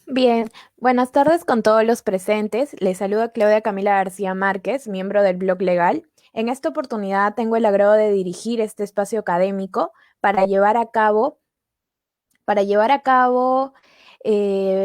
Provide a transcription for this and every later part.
Bien, buenas tardes con todos los presentes. Les saluda Claudia Camila García Márquez, miembro del Blog Legal. En esta oportunidad tengo el agrado de dirigir este espacio académico para llevar a cabo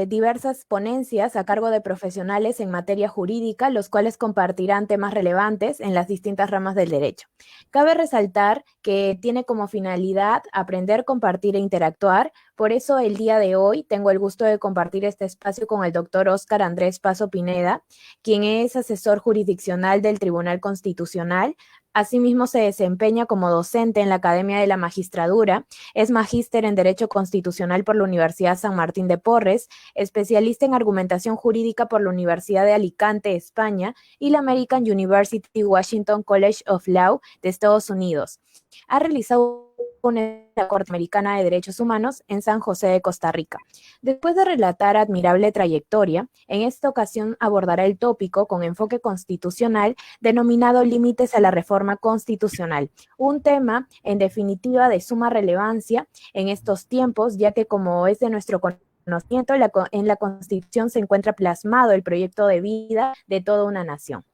diversas ponencias a cargo de profesionales en materia jurídica, los cuales compartirán temas relevantes en las distintas ramas del derecho. Cabe resaltar que tiene como finalidad aprender, compartir e interactuar. Por eso el día de hoy tengo el gusto de compartir este espacio con el doctor Óscar Andrés Paso Pineda, quien es asesor jurisdiccional del Tribunal Constitucional. Asimismo, se desempeña como docente en la Academia de la Magistratura. Es magíster en Derecho Constitucional por la Universidad San Martín de Porres, especialista en argumentación jurídica por la Universidad de Alicante, España, y la American University Washington College of Law de Estados Unidos. Ha realizado una Corte Americana de Derechos Humanos en San José de Costa Rica. Después de relatar admirable trayectoria, en esta ocasión abordará el tópico con enfoque constitucional denominado Límites a la Reforma Constitucional, un tema en definitiva de suma relevancia en estos tiempos, ya que como es de nuestro conocimiento, en la Constitución se encuentra plasmado el proyecto de vida de toda una nación.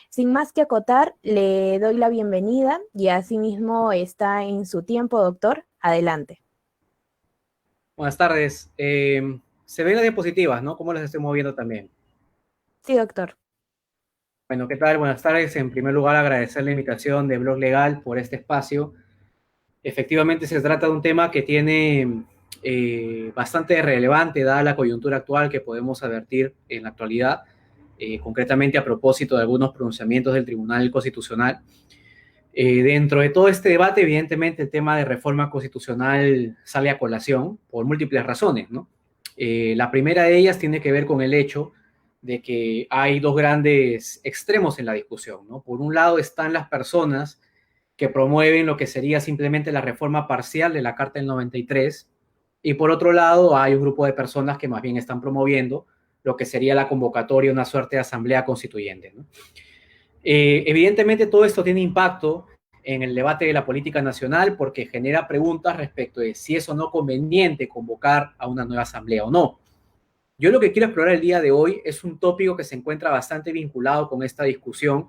Sin más que acotar, le doy la bienvenida y asimismo está en su tiempo, doctor. Adelante. Buenas tardes. Se ven las diapositivas, ¿no? ¿Cómo las estoy moviendo también? Sí, doctor. Bueno, ¿qué tal? Buenas tardes. En primer lugar, agradecer la invitación de Blog Legal por este espacio. Efectivamente, se trata de un tema que tiene bastante relevante, dada la coyuntura actual que podemos advertir en la actualidad, concretamente a propósito de algunos pronunciamientos del Tribunal Constitucional. Dentro de todo este debate, evidentemente, el tema de reforma constitucional sale a colación por múltiples razones, ¿no? La primera de ellas tiene que ver con el hecho de que hay dos grandes extremos en la discusión, ¿no? Por un lado están las personas que promueven lo que sería simplemente la reforma parcial de la Carta del 93, y por otro lado hay un grupo de personas que más bien están promoviendo lo que sería la convocatoria, una suerte de asamblea constituyente, ¿no? Evidentemente todo esto tiene impacto en el debate de la política nacional porque genera preguntas respecto de si es o no conveniente convocar a una nueva asamblea o no. Yo lo que quiero explorar el día de hoy es un tópico que se encuentra bastante vinculado con esta discusión,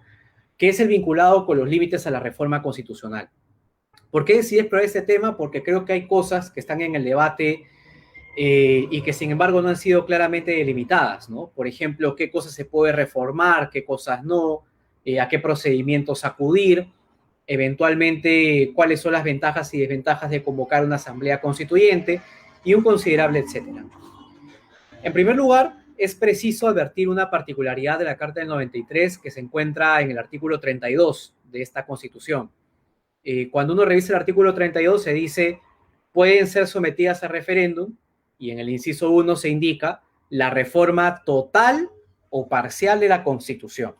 que es el vinculado con los límites a la reforma constitucional. ¿Por qué decidí explorar este tema? Porque creo que hay cosas que están en el debate y que sin embargo no han sido claramente delimitadas, ¿no? Por ejemplo, qué cosas se puede reformar, qué cosas no, a qué procedimientos acudir, eventualmente cuáles son las ventajas y desventajas de convocar una asamblea constituyente y un considerable etcétera. En primer lugar, es preciso advertir una particularidad de la Carta del 93 que se encuentra en el artículo 32 de esta Constitución. Cuando uno revisa el artículo 32 se dice pueden ser sometidas a referéndum y en el inciso 1 se indica la reforma total o parcial de la Constitución.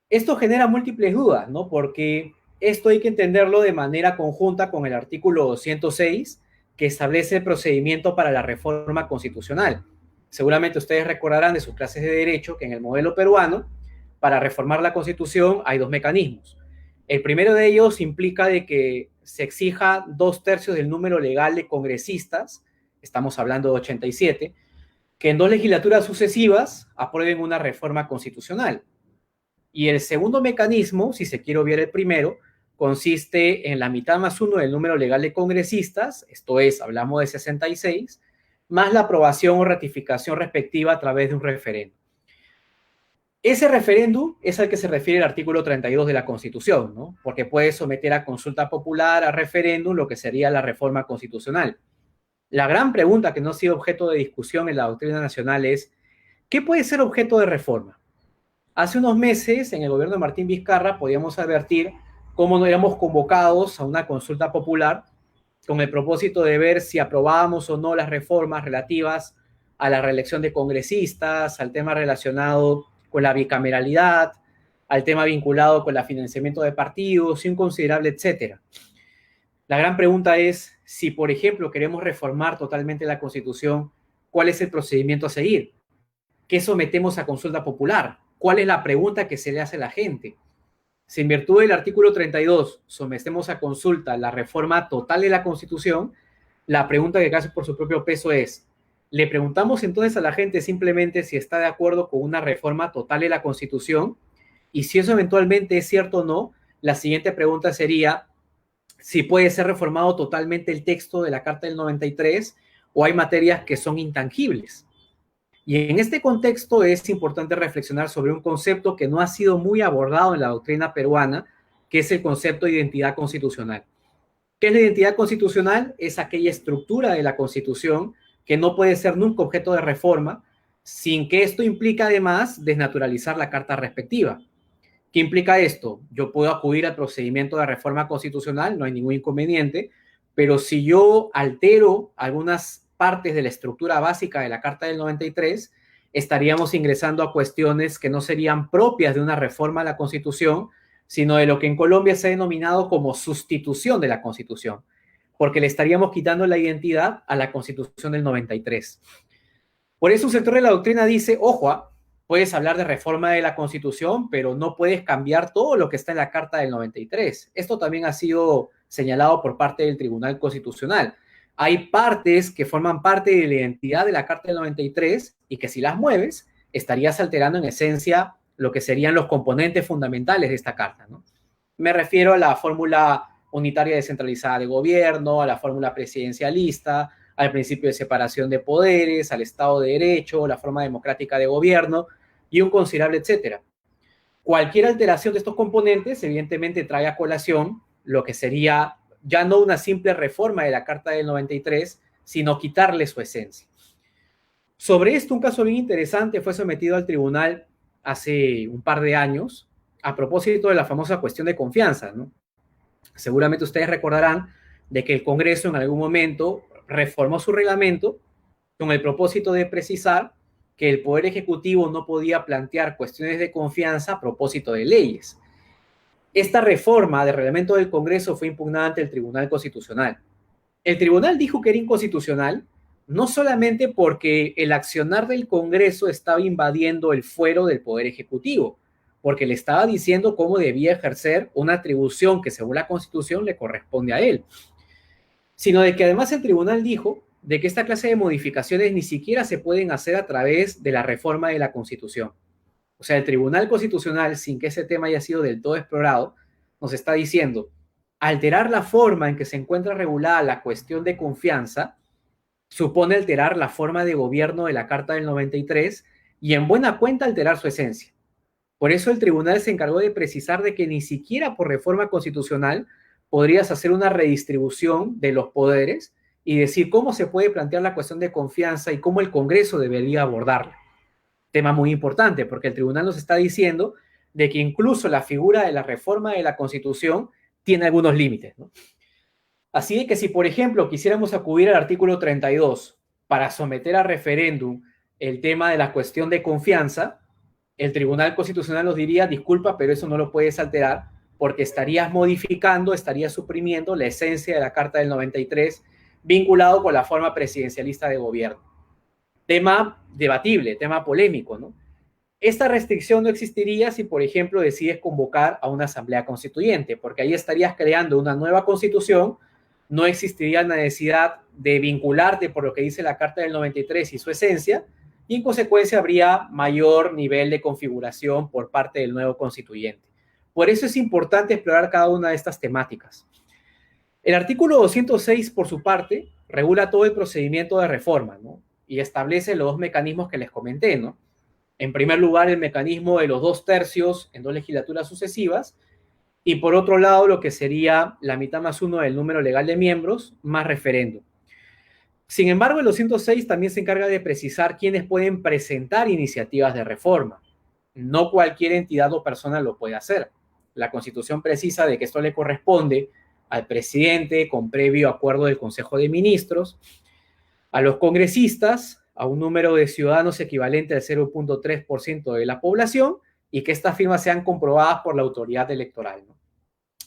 Esto genera múltiples dudas, ¿no? Porque esto hay que entenderlo de manera conjunta con el artículo 206 que establece el procedimiento para la reforma constitucional. Seguramente ustedes recordarán de sus clases de derecho que en el modelo peruano, para reformar la Constitución hay dos mecanismos. El primero de ellos implica de que se exija 2/3 del número legal de congresistas, estamos hablando de 87, que en dos legislaturas sucesivas aprueben una reforma constitucional. Y el segundo mecanismo, si se quiere obviar el primero, consiste en la mitad más uno del número legal de congresistas, esto es, hablamos de 66, más la aprobación o ratificación respectiva a través de un referéndum. Ese referéndum es al que se refiere el artículo 32 de la Constitución, ¿no? Porque puede someter a consulta popular, a referéndum, lo que sería la reforma constitucional. La gran pregunta que no ha sido objeto de discusión en la doctrina nacional es, ¿qué puede ser objeto de reforma? Hace unos meses, en el gobierno de Martín Vizcarra, podíamos advertir cómo no éramos convocados a una consulta popular con el propósito de ver si aprobábamos o no las reformas relativas a la reelección de congresistas, al tema relacionado con la bicameralidad, al tema vinculado con el financiamiento de partidos y un considerable etcétera. La gran pregunta es si, por ejemplo, queremos reformar totalmente la Constitución, ¿cuál es el procedimiento a seguir? ¿Qué sometemos a consulta popular? ¿Cuál es la pregunta que se le hace a la gente? Si en virtud del artículo 32 sometemos a consulta la reforma total de la Constitución, la pregunta que hace por su propio peso es, Le preguntamos entonces a la gente simplemente si está de acuerdo con una reforma total de la Constitución, y si eso eventualmente es cierto o no, la siguiente pregunta sería si puede ser reformado totalmente el texto de la Carta del 93 o hay materias que son intangibles. Y en este contexto es importante reflexionar sobre un concepto que no ha sido muy abordado en la doctrina peruana, que es el concepto de identidad constitucional. ¿Qué es la identidad constitucional? Es aquella estructura de la Constitución que no puede ser nunca objeto de reforma, sin que esto implique además desnaturalizar la carta respectiva. ¿Qué implica esto? Yo puedo acudir al procedimiento de reforma constitucional, no hay ningún inconveniente, pero si yo altero algunas partes de la estructura básica de la Carta del 93, estaríamos ingresando a cuestiones que no serían propias de una reforma a la Constitución, sino de lo que en Colombia se ha denominado como sustitución de la Constitución, porque le estaríamos quitando la identidad a la Constitución del 93. Por eso un sector de la doctrina dice, ojo, puedes hablar de reforma de la Constitución, pero no puedes cambiar todo lo que está en la Carta del 93. Esto también ha sido señalado por parte del Tribunal Constitucional. Hay partes que forman parte de la identidad de la Carta del 93 y que si las mueves, estarías alterando en esencia lo que serían los componentes fundamentales de esta Carta, ¿no? Me refiero a la fórmula unitaria descentralizada de gobierno, a la fórmula presidencialista, al principio de separación de poderes, al Estado de Derecho, la forma democrática de gobierno y un considerable etcétera. Cualquier alteración de estos componentes evidentemente trae a colación lo que sería ya no una simple reforma de la Carta del 93, sino quitarle su esencia. Sobre esto, un caso bien interesante fue sometido al tribunal hace un par de años a propósito de la famosa cuestión de confianza, ¿no? Seguramente ustedes recordarán de que el Congreso en algún momento reformó su reglamento con el propósito de precisar que el Poder Ejecutivo no podía plantear cuestiones de confianza a propósito de leyes. Esta reforma del reglamento del Congreso fue impugnada ante el Tribunal Constitucional. El tribunal dijo que era inconstitucional, no solamente porque el accionar del Congreso estaba invadiendo el fuero del Poder Ejecutivo, porque le estaba diciendo cómo debía ejercer una atribución que según la Constitución le corresponde a él, sino de que además el tribunal dijo de que esta clase de modificaciones ni siquiera se pueden hacer a través de la reforma de la Constitución. O sea, el Tribunal Constitucional, sin que ese tema haya sido del todo explorado, nos está diciendo, alterar la forma en que se encuentra regulada la cuestión de confianza supone alterar la forma de gobierno de la Carta del 93 y en buena cuenta alterar su esencia. Por eso el tribunal se encargó de precisar de que ni siquiera por reforma constitucional podrías hacer una redistribución de los poderes y decir cómo se puede plantear la cuestión de confianza y cómo el Congreso debería abordarla. Tema muy importante, porque el tribunal nos está diciendo de que incluso la figura de la reforma de la Constitución tiene algunos límites, ¿no? Así que si, por ejemplo, quisiéramos acudir al artículo 32 para someter a referéndum el tema de la cuestión de confianza, el Tribunal Constitucional nos diría, disculpa, pero eso no lo puedes alterar porque estarías modificando, estarías suprimiendo la esencia de la Carta del 93 vinculado con la forma presidencialista de gobierno. Tema debatible, tema polémico, ¿no? Esta restricción no existiría si, por ejemplo, decides convocar a una asamblea constituyente, porque ahí estarías creando una nueva constitución, no existiría la necesidad de vincularte por lo que dice la Carta del 93 y su esencia, y en consecuencia habría mayor nivel de configuración por parte del nuevo constituyente. Por eso es importante explorar cada una de estas temáticas. El artículo 206, por su parte, regula todo el procedimiento de reforma, ¿no? Y establece los dos mecanismos que les comenté, ¿no? En primer lugar, el mecanismo de los 2/3 en 2 legislaturas sucesivas, y por otro lado, lo que sería la mitad más uno del número legal de miembros, más referéndum. Sin embargo, el 206 también se encarga de precisar quiénes pueden presentar iniciativas de reforma. No cualquier entidad o persona lo puede hacer. La Constitución precisa de que esto le corresponde al presidente con previo acuerdo del Consejo de Ministros, a los congresistas, a un número de ciudadanos equivalente al 0.3% de la población y que estas firmas sean comprobadas por la autoridad electoral, ¿no?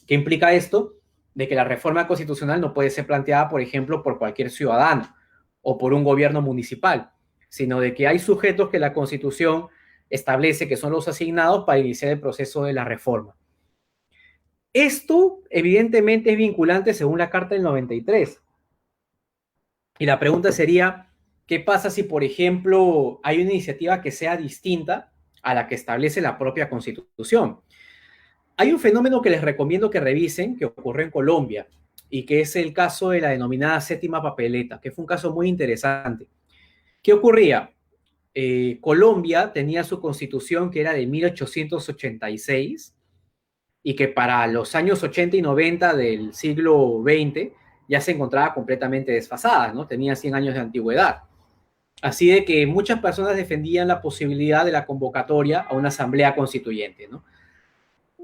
¿Qué implica esto? De que la reforma constitucional no puede ser planteada, por ejemplo, por cualquier ciudadano o por un gobierno municipal, sino de que hay sujetos que la Constitución establece que son los asignados para iniciar el proceso de la reforma. Esto, evidentemente, es vinculante según la Carta del 93. Y la pregunta sería, ¿Qué pasa si, por ejemplo, hay una iniciativa que sea distinta a la que establece la propia Constitución? Hay un fenómeno que les recomiendo que revisen, que ocurrió en Colombia, y que es el caso de la denominada séptima papeleta, que fue un caso muy interesante. ¿Qué ocurría? Colombia tenía su constitución que era de 1886 y que para los años 80 y 90 del siglo XX ya se encontraba completamente desfasada, ¿no? Tenía 100 años de antigüedad. Así de que muchas personas defendían la posibilidad de la convocatoria a una asamblea constituyente, ¿no?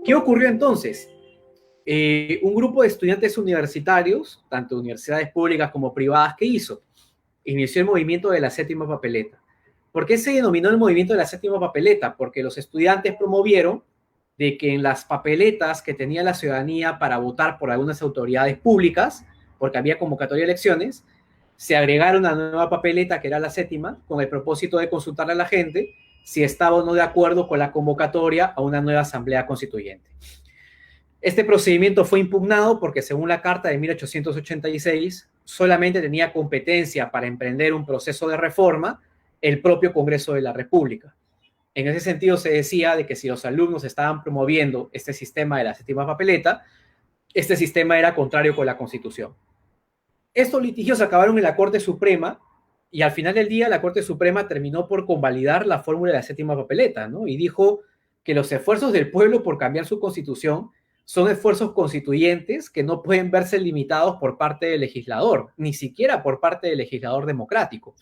¿Qué ocurrió entonces? Un grupo de estudiantes universitarios, tanto universidades públicas como privadas, ¿qué hizo? Inició el movimiento de la séptima papeleta. ¿Por qué se denominó el movimiento de la séptima papeleta? Porque los estudiantes promovieron de que en las papeletas que tenía la ciudadanía para votar por algunas autoridades públicas, porque había convocatoria de elecciones, se agregara una nueva papeleta que era la séptima, con el propósito de consultarle a la gente si estaba o no de acuerdo con la convocatoria a una nueva asamblea constituyente. Este procedimiento fue impugnado porque, según la Carta de 1886, solamente tenía competencia para emprender un proceso de reforma el propio Congreso de la República. En ese sentido, se decía de que si los alumnos estaban promoviendo este sistema de la séptima papeleta, este sistema era contrario con la Constitución. Estos litigios acabaron en la Corte Suprema y al final del día la Corte Suprema terminó por convalidar la fórmula de la séptima papeleta, ¿no? Y dijo que los esfuerzos del pueblo por cambiar su Constitución son esfuerzos constituyentes que no pueden verse limitados por parte del legislador, ni siquiera por parte del legislador democrático.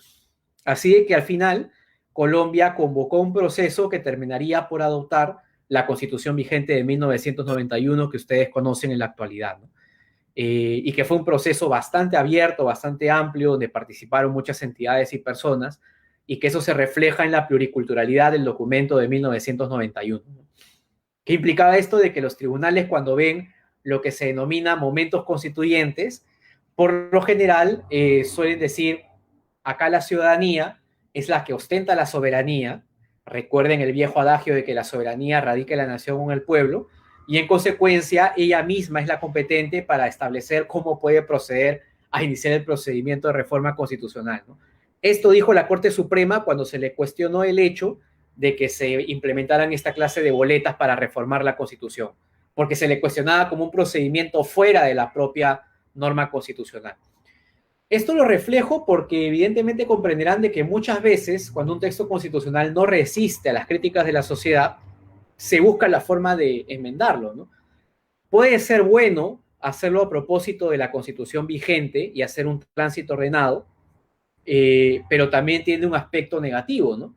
Así que al final Colombia convocó un proceso que terminaría por adoptar la Constitución vigente de 1991 que ustedes conocen en la actualidad, ¿no? Y que fue un proceso bastante abierto, bastante amplio, donde participaron muchas entidades y personas, y que eso se refleja en la pluriculturalidad del documento de 1991. ¿Qué implicaba esto? De que los tribunales, cuando ven lo que se denomina momentos constituyentes, por lo general suelen decir, acá la ciudadanía es la que ostenta la soberanía. Recuerden el viejo adagio de que la soberanía radica en la nación o en el pueblo, y en consecuencia ella misma es la competente para establecer cómo puede proceder a iniciar el procedimiento de reforma constitucional, ¿no? Esto dijo la Corte Suprema cuando se le cuestionó el hecho de que se implementaran esta clase de boletas para reformar la Constitución, porque se le cuestionaba como un procedimiento fuera de la propia norma constitucional. Esto lo reflejo porque evidentemente comprenderán de que muchas veces cuando un texto constitucional no resiste a las críticas de la sociedad, se busca la forma de enmendarlo, ¿no? Puede ser bueno hacerlo a propósito de la Constitución vigente y hacer un tránsito ordenado, pero también tiene un aspecto negativo, ¿no?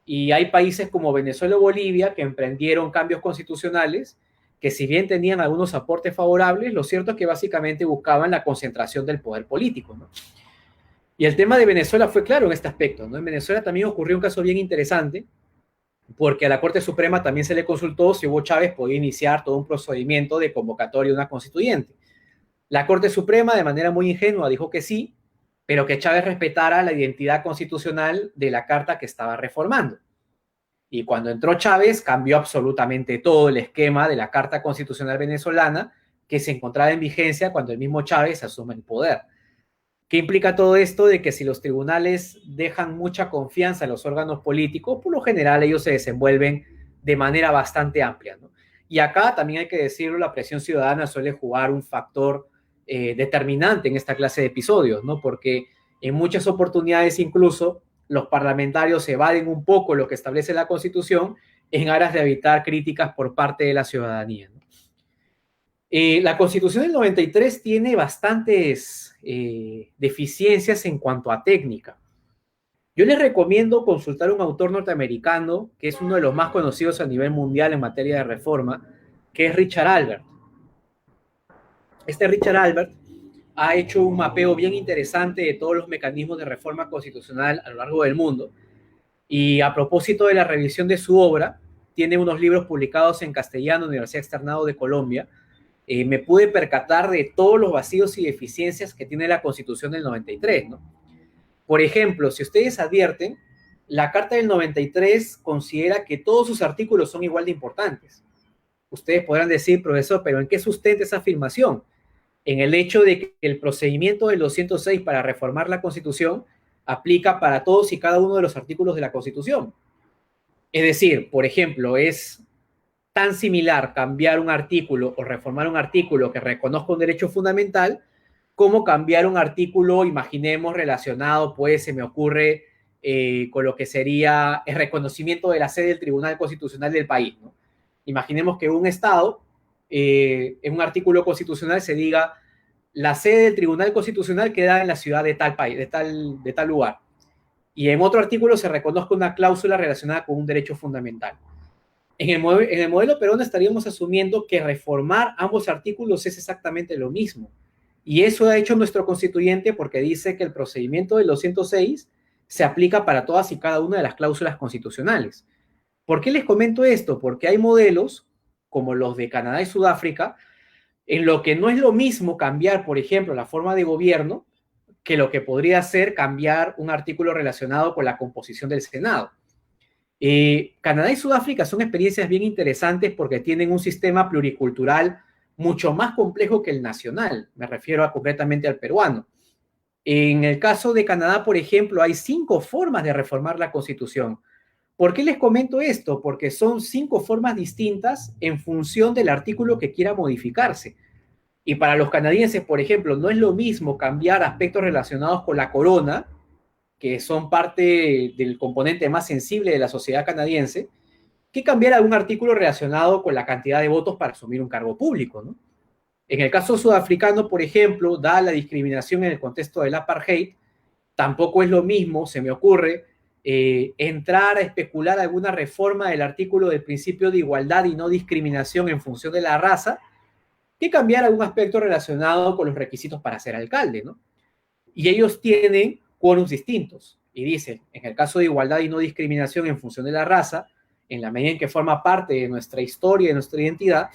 Y hay países como Venezuela o Bolivia que emprendieron cambios constitucionales que, si bien tenían algunos aportes favorables, lo cierto es que básicamente buscaban la concentración del poder político, ¿no? Y el tema de Venezuela fue claro en este aspecto, ¿no? En Venezuela también ocurrió un caso bien interesante, porque a la Corte Suprema también se le consultó si Hugo Chávez podía iniciar todo un procedimiento de convocatoria de una constituyente. La Corte Suprema, de manera muy ingenua, dijo que sí, pero que Chávez respetara la identidad constitucional de la carta que estaba reformando. Y cuando entró Chávez, cambió absolutamente todo el esquema de la Carta Constitucional venezolana que se encontraba en vigencia cuando el mismo Chávez asume el poder. ¿Qué implica todo esto? De que si los tribunales dejan mucha confianza en los órganos políticos, por lo general ellos se desenvuelven de manera bastante amplia, ¿no? Y acá también hay que decirlo, la presión ciudadana suele jugar un factor determinante en esta clase de episodios, ¿no? Porque en muchas oportunidades incluso los parlamentarios evaden un poco lo que establece la Constitución en aras de evitar críticas por parte de la ciudadanía, ¿no? La Constitución del 93 tiene bastantes deficiencias en cuanto a técnica. Yo les recomiendo consultar a un autor norteamericano que es uno de los más conocidos a nivel mundial en materia de reforma, que es Richard Albert. Este Richard Albert ha hecho un mapeo bien interesante de todos los mecanismos de reforma constitucional a lo largo del mundo. Y a propósito de la revisión de su obra, tiene unos libros publicados en castellano en la Universidad Externado de Colombia. Me pude percatar de todos los vacíos y deficiencias que tiene la Constitución del 93, ¿no? Por ejemplo, si ustedes advierten, la Carta del 93 considera que todos sus artículos son igual de importantes. Ustedes podrán decir, profesor, ¿pero en qué sustenta esa afirmación? En el hecho de que el procedimiento del 206 para reformar la Constitución aplica para todos y cada uno de los artículos de la Constitución. Es decir, por ejemplo, es tan similar cambiar un artículo o reformar un artículo que reconozca un derecho fundamental como cambiar un artículo, imaginemos, relacionado, pues se me ocurre, con lo que sería el reconocimiento de la sede del Tribunal Constitucional del país, ¿no? Imaginemos que un Estado, en un artículo constitucional se diga, la sede del Tribunal Constitucional queda en la ciudad de tal país, de tal lugar. Y en otro artículo se reconozca una cláusula relacionada con un derecho fundamental. En el modelo peruano estaríamos asumiendo que reformar ambos artículos es exactamente lo mismo. Y eso ha hecho nuestro constituyente porque dice que el procedimiento del 206 se aplica para todas y cada una de las cláusulas constitucionales. ¿Por qué les comento esto? Porque hay modelos, como los de Canadá y Sudáfrica, en lo que no es lo mismo cambiar, por ejemplo, la forma de gobierno, que lo que podría ser cambiar un artículo relacionado con la composición del Senado. Canadá y Sudáfrica son experiencias bien interesantes porque tienen un sistema pluricultural mucho más complejo que el nacional, me refiero concretamente al peruano. En el caso de Canadá, por ejemplo, hay 5 formas de reformar la Constitución. ¿Por qué les comento esto? Porque son 5 formas distintas en función del artículo que quiera modificarse. Y para los canadienses, por ejemplo, no es lo mismo cambiar aspectos relacionados con la corona, que son parte del componente más sensible de la sociedad canadiense, que cambiar algún artículo relacionado con la cantidad de votos para asumir un cargo público, ¿no? En el caso sudafricano, por ejemplo, dada la discriminación en el contexto del apartheid, tampoco es lo mismo, se me ocurre, entrar a especular alguna reforma del artículo del principio de igualdad y no discriminación en función de la raza, que cambiar algún aspecto relacionado con los requisitos para ser alcalde, ¿no? Y ellos tienen quórums distintos. Y dicen, en el caso de igualdad y no discriminación en función de la raza, en la medida en que forma parte de nuestra historia, de nuestra identidad,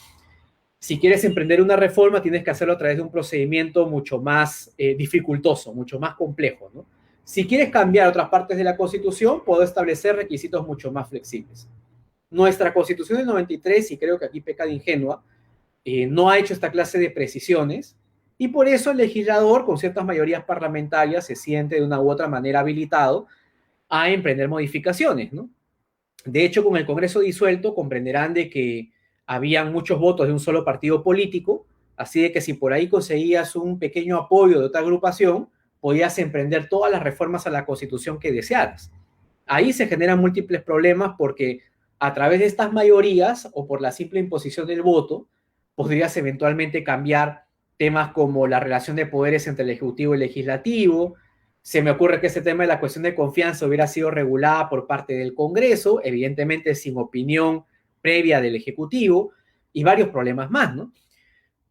si quieres emprender una reforma, tienes que hacerlo a través de un procedimiento mucho más dificultoso, mucho más complejo, ¿no? Si quieres cambiar otras partes de la Constitución, puedo establecer requisitos mucho más flexibles. Nuestra Constitución del 93, y creo que aquí peca de ingenua, no ha hecho esta clase de precisiones, y por eso el legislador, con ciertas mayorías parlamentarias, se siente de una u otra manera habilitado a emprender modificaciones, ¿no? De hecho, con el Congreso disuelto, comprenderán de que habían muchos votos de un solo partido político, así de que si por ahí conseguías un pequeño apoyo de otra agrupación, podías emprender todas las reformas a la Constitución que desearas. Ahí se generan múltiples problemas porque a través de estas mayorías o por la simple imposición del voto, podrías eventualmente cambiar temas como la relación de poderes entre el Ejecutivo y el Legislativo. Se me ocurre que ese tema de la cuestión de confianza hubiera sido regulada por parte del Congreso, evidentemente sin opinión previa del Ejecutivo, y varios problemas más, ¿no?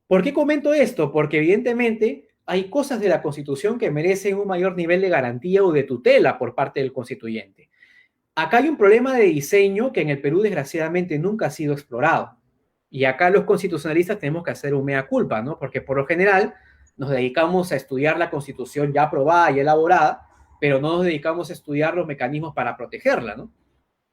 ¿Por qué comento esto? Porque evidentemente hay cosas de la Constitución que merecen un mayor nivel de garantía o de tutela por parte del constituyente. Acá hay un problema de diseño que en el Perú desgraciadamente nunca ha sido explorado. Y acá los constitucionalistas tenemos que hacer un mea culpa, ¿no? Porque por lo general nos dedicamos a estudiar la Constitución ya aprobada y elaborada, pero no nos dedicamos a estudiar los mecanismos para protegerla, ¿no?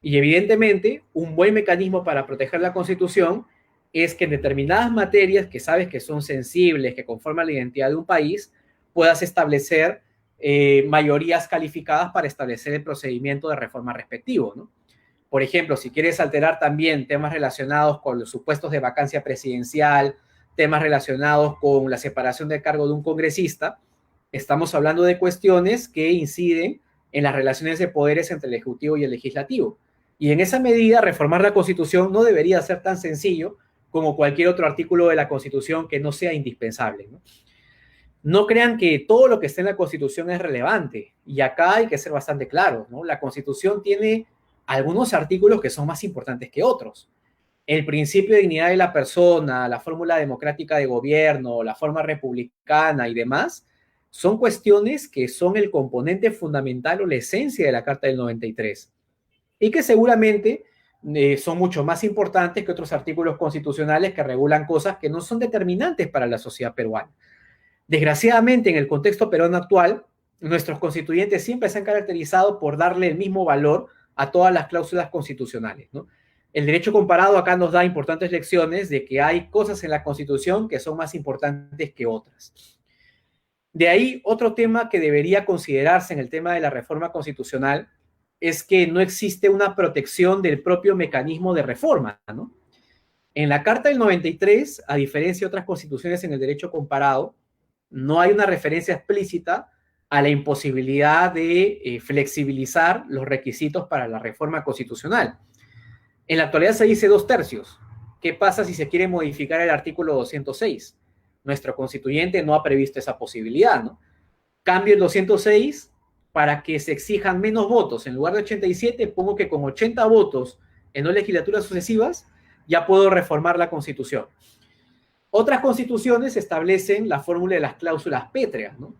Y evidentemente, un buen mecanismo para proteger la Constitución es que en determinadas materias que sabes que son sensibles, que conforman la identidad de un país, puedas establecer mayorías calificadas para establecer el procedimiento de reforma respectivo, ¿no? Por ejemplo, si quieres alterar también temas relacionados con los supuestos de vacancia presidencial, temas relacionados con la separación del cargo de un congresista, estamos hablando de cuestiones que inciden en las relaciones de poderes entre el Ejecutivo y el Legislativo. Y en esa medida, reformar la Constitución no debería ser tan sencillo como cualquier otro artículo de la Constitución que no sea indispensable, ¿no? No crean que todo lo que está en la Constitución es relevante. Y acá hay que ser bastante claros, ¿no? La Constitución tiene algunos artículos que son más importantes que otros. El principio de dignidad de la persona, la fórmula democrática de gobierno, la forma republicana y demás, son cuestiones que son el componente fundamental o la esencia de la Carta del 93 y que seguramente son mucho más importantes que otros artículos constitucionales que regulan cosas que no son determinantes para la sociedad peruana. Desgraciadamente, en el contexto peruano actual, nuestros constituyentes siempre se han caracterizado por darle el mismo valor a todas las cláusulas constitucionales, ¿no? El derecho comparado acá nos da importantes lecciones de que hay cosas en la Constitución que son más importantes que otras. De ahí, otro tema que debería considerarse en el tema de la reforma constitucional es que no existe una protección del propio mecanismo de reforma, ¿no? En la Carta del 93, a diferencia de otras constituciones en el derecho comparado, no hay una referencia explícita a la imposibilidad de flexibilizar los requisitos para la reforma constitucional. En la actualidad se dice 2/3. ¿Qué pasa si se quiere modificar el artículo 206? Nuestro constituyente no ha previsto esa posibilidad, ¿no? Cambio el 206 para que se exijan menos votos. En lugar de 87, pongo que con 80 votos en 2 legislaturas sucesivas ya puedo reformar la Constitución. Otras constituciones establecen la fórmula de las cláusulas pétreas, ¿no?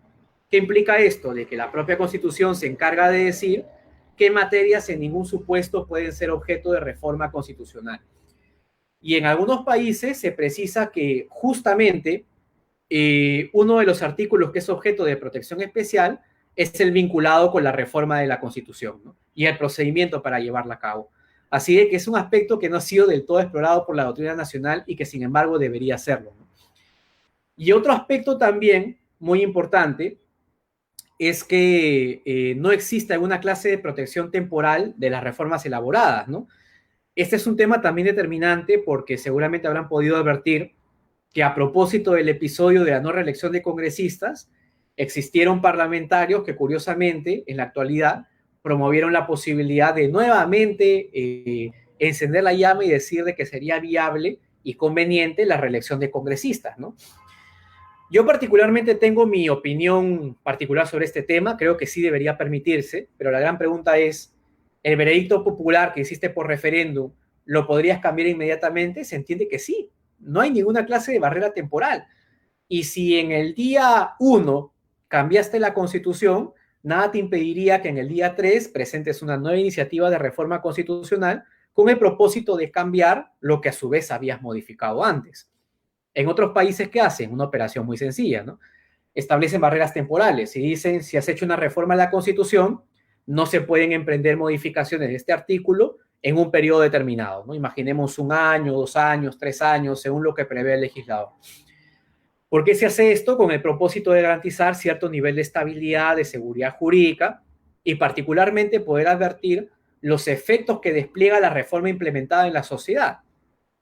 ¿Qué implica esto? De que la propia Constitución se encarga de decir qué materias en ningún supuesto pueden ser objeto de reforma constitucional. Y en algunos países se precisa que justamente uno de los artículos que es objeto de protección especial es el vinculado con la reforma de la Constitución, ¿no? Y el procedimiento para llevarla a cabo. Así de que es un aspecto que no ha sido del todo explorado por la doctrina nacional y que sin embargo debería serlo, ¿no? Y otro aspecto también muy importante es que no existe alguna clase de protección temporal de las reformas elaboradas, ¿no? Este es un tema también determinante porque seguramente habrán podido advertir que a propósito del episodio de la no reelección de congresistas, existieron parlamentarios que curiosamente en la actualidad promovieron la posibilidad de nuevamente encender la llama y decir de que sería viable y conveniente la reelección de congresistas, ¿no? Yo particularmente tengo mi opinión particular sobre este tema, creo que sí debería permitirse, pero la gran pregunta es, ¿el veredicto popular que hiciste por referéndum lo podrías cambiar inmediatamente? Se entiende que sí, no hay ninguna clase de barrera temporal. Y si en el día 1 cambiaste la Constitución, nada te impediría que en el día 3 presentes una nueva iniciativa de reforma constitucional con el propósito de cambiar lo que a su vez habías modificado antes. En otros países, ¿qué hacen? Una operación muy sencilla, ¿no? Establecen barreras temporales y dicen, si has hecho una reforma a la Constitución, no se pueden emprender modificaciones de este artículo en un periodo determinado, ¿no? Imaginemos 1 año, 2 años, 3 años, según lo que prevé el legislador. ¿Por qué se hace esto? Con el propósito de garantizar cierto nivel de estabilidad, de seguridad jurídica y particularmente poder advertir los efectos que despliega la reforma implementada en la sociedad.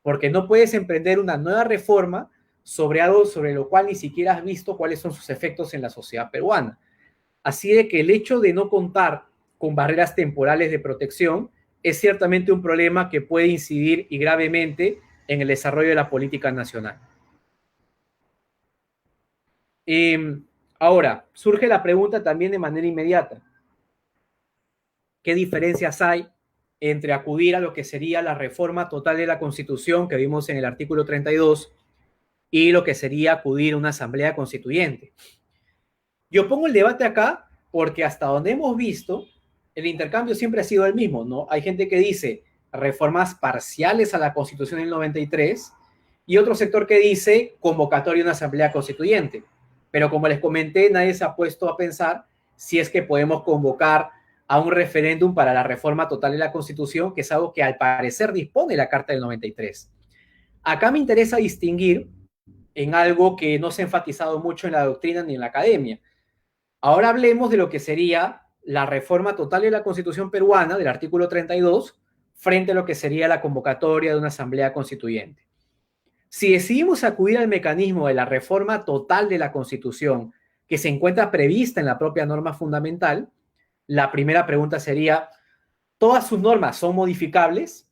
Porque no puedes emprender una nueva reforma sobre algo sobre lo cual ni siquiera has visto cuáles son sus efectos en la sociedad peruana. Así de que el hecho de no contar con barreras temporales de protección es ciertamente un problema que puede incidir y gravemente en el desarrollo de la política nacional. Ahora, surge la pregunta también de manera inmediata. ¿Qué diferencias hay entre acudir a lo que sería la reforma total de la Constitución que vimos en el artículo 32 y lo que sería acudir a una asamblea constituyente? Yo pongo el debate acá porque hasta donde hemos visto, el intercambio siempre ha sido el mismo, ¿no? Hay gente que dice reformas parciales a la Constitución del 93 y otro sector que dice convocatoria a una asamblea constituyente. Pero como les comenté, nadie se ha puesto a pensar si es que podemos convocar a un referéndum para la reforma total de la Constitución, que es algo que al parecer dispone la Carta del 93. Acá me interesa distinguir en algo que no se ha enfatizado mucho en la doctrina ni en la academia. Ahora hablemos de lo que sería la reforma total de la Constitución peruana, del artículo 32, frente a lo que sería la convocatoria de una asamblea constituyente. Si decidimos acudir al mecanismo de la reforma total de la Constitución, que se encuentra prevista en la propia norma fundamental, la primera pregunta sería, ¿todas sus normas son modificables?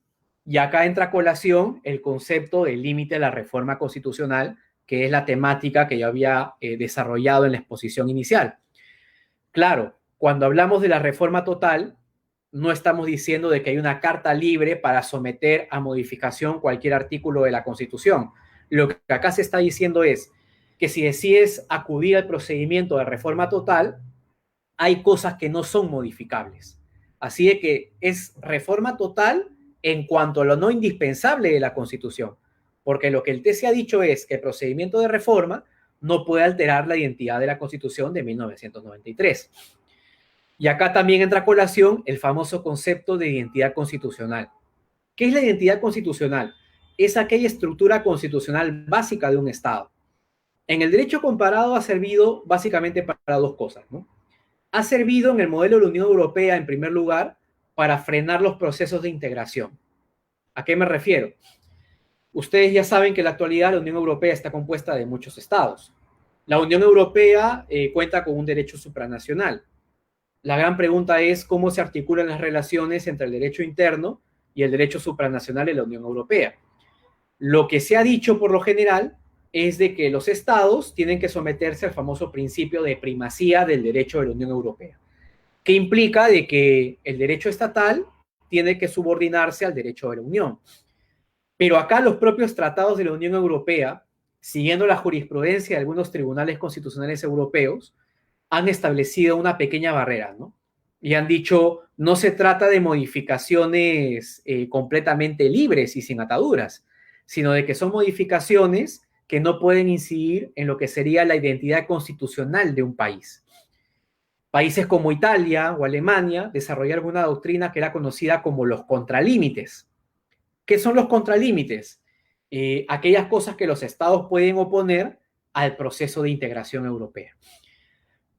Y acá entra a colación el concepto del límite de la reforma constitucional, que es la temática que yo había desarrollado en la exposición inicial. Claro, cuando hablamos de la reforma total, no estamos diciendo de que hay una carta libre para someter a modificación cualquier artículo de la Constitución. Lo que acá se está diciendo es que si decides acudir al procedimiento de reforma total, hay cosas que no son modificables. Así de que es reforma total en cuanto a lo no indispensable de la Constitución, porque lo que el TC ha dicho es que el procedimiento de reforma no puede alterar la identidad de la Constitución de 1993. Y acá también entra a colación el famoso concepto de identidad constitucional. ¿Qué es la identidad constitucional? Es aquella estructura constitucional básica de un Estado. En el derecho comparado ha servido básicamente para dos cosas, ¿no? Ha servido en el modelo de la Unión Europea, en primer lugar, para frenar los procesos de integración. ¿A qué me refiero? Ustedes ya saben que en la actualidad la Unión Europea está compuesta de muchos estados. La Unión Europea cuenta con un derecho supranacional. La gran pregunta es cómo se articulan las relaciones entre el derecho interno y el derecho supranacional de la Unión Europea. Lo que se ha dicho por lo general es de que los estados tienen que someterse al famoso principio de primacía del derecho de la Unión Europea, que implica de que el derecho estatal tiene que subordinarse al derecho de la Unión. Pero acá los propios tratados de la Unión Europea, siguiendo la jurisprudencia de algunos tribunales constitucionales europeos, han establecido una pequeña barrera, ¿no? Y han dicho, no se trata de modificaciones completamente libres y sin ataduras, sino de que son modificaciones que no pueden incidir en lo que sería la identidad constitucional de un país. Países como Italia o Alemania desarrollaron una doctrina que era conocida como los contralímites. ¿Qué son los contralímites? Aquellas cosas que los estados pueden oponer al proceso de integración europea.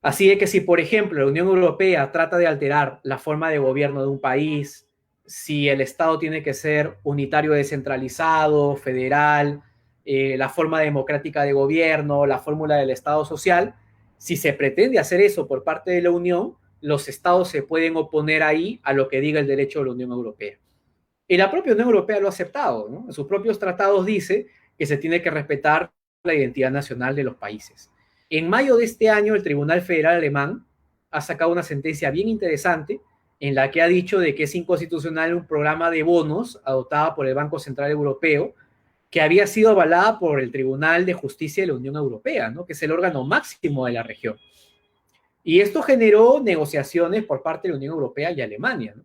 Así es que si, por ejemplo, la Unión Europea trata de alterar la forma de gobierno de un país, si el Estado tiene que ser unitario descentralizado, federal, la forma democrática de gobierno, la fórmula del Estado social, si se pretende hacer eso por parte de la Unión, los Estados se pueden oponer ahí a lo que diga el derecho de la Unión Europea. Y la propia Unión Europea lo ha aceptado, ¿no? En sus propios tratados dice que se tiene que respetar la identidad nacional de los países. En mayo de este año, el Tribunal Federal Alemán ha sacado una sentencia bien interesante en la que ha dicho de que es inconstitucional un programa de bonos adoptado por el Banco Central Europeo que había sido avalada por el Tribunal de Justicia de la Unión Europea, ¿no? Que es el órgano máximo de la región. Y esto generó negociaciones por parte de la Unión Europea y Alemania, ¿no?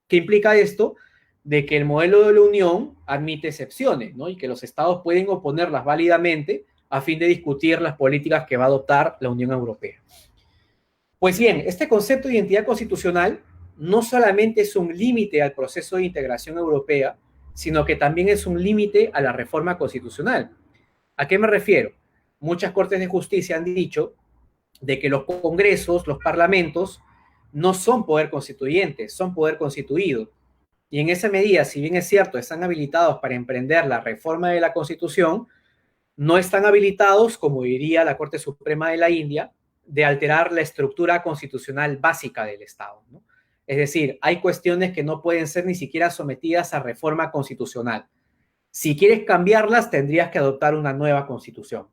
¿Qué implica esto? De que el modelo de la Unión admite excepciones, ¿no? Y que los estados pueden oponerlas válidamente a fin de discutir las políticas que va a adoptar la Unión Europea. Pues bien, este concepto de identidad constitucional no solamente es un límite al proceso de integración europea, sino que también es un límite a la reforma constitucional. ¿A qué me refiero? Muchas cortes de justicia han dicho de que los congresos, los parlamentos, no son poder constituyente, son poder constituido. Y en esa medida, si bien es cierto, están habilitados para emprender la reforma de la Constitución, no están habilitados, como diría la Corte Suprema de la India, de alterar la estructura constitucional básica del Estado, ¿no? Es decir, hay cuestiones que no pueden ser ni siquiera sometidas a reforma constitucional. Si quieres cambiarlas, tendrías que adoptar una nueva constitución.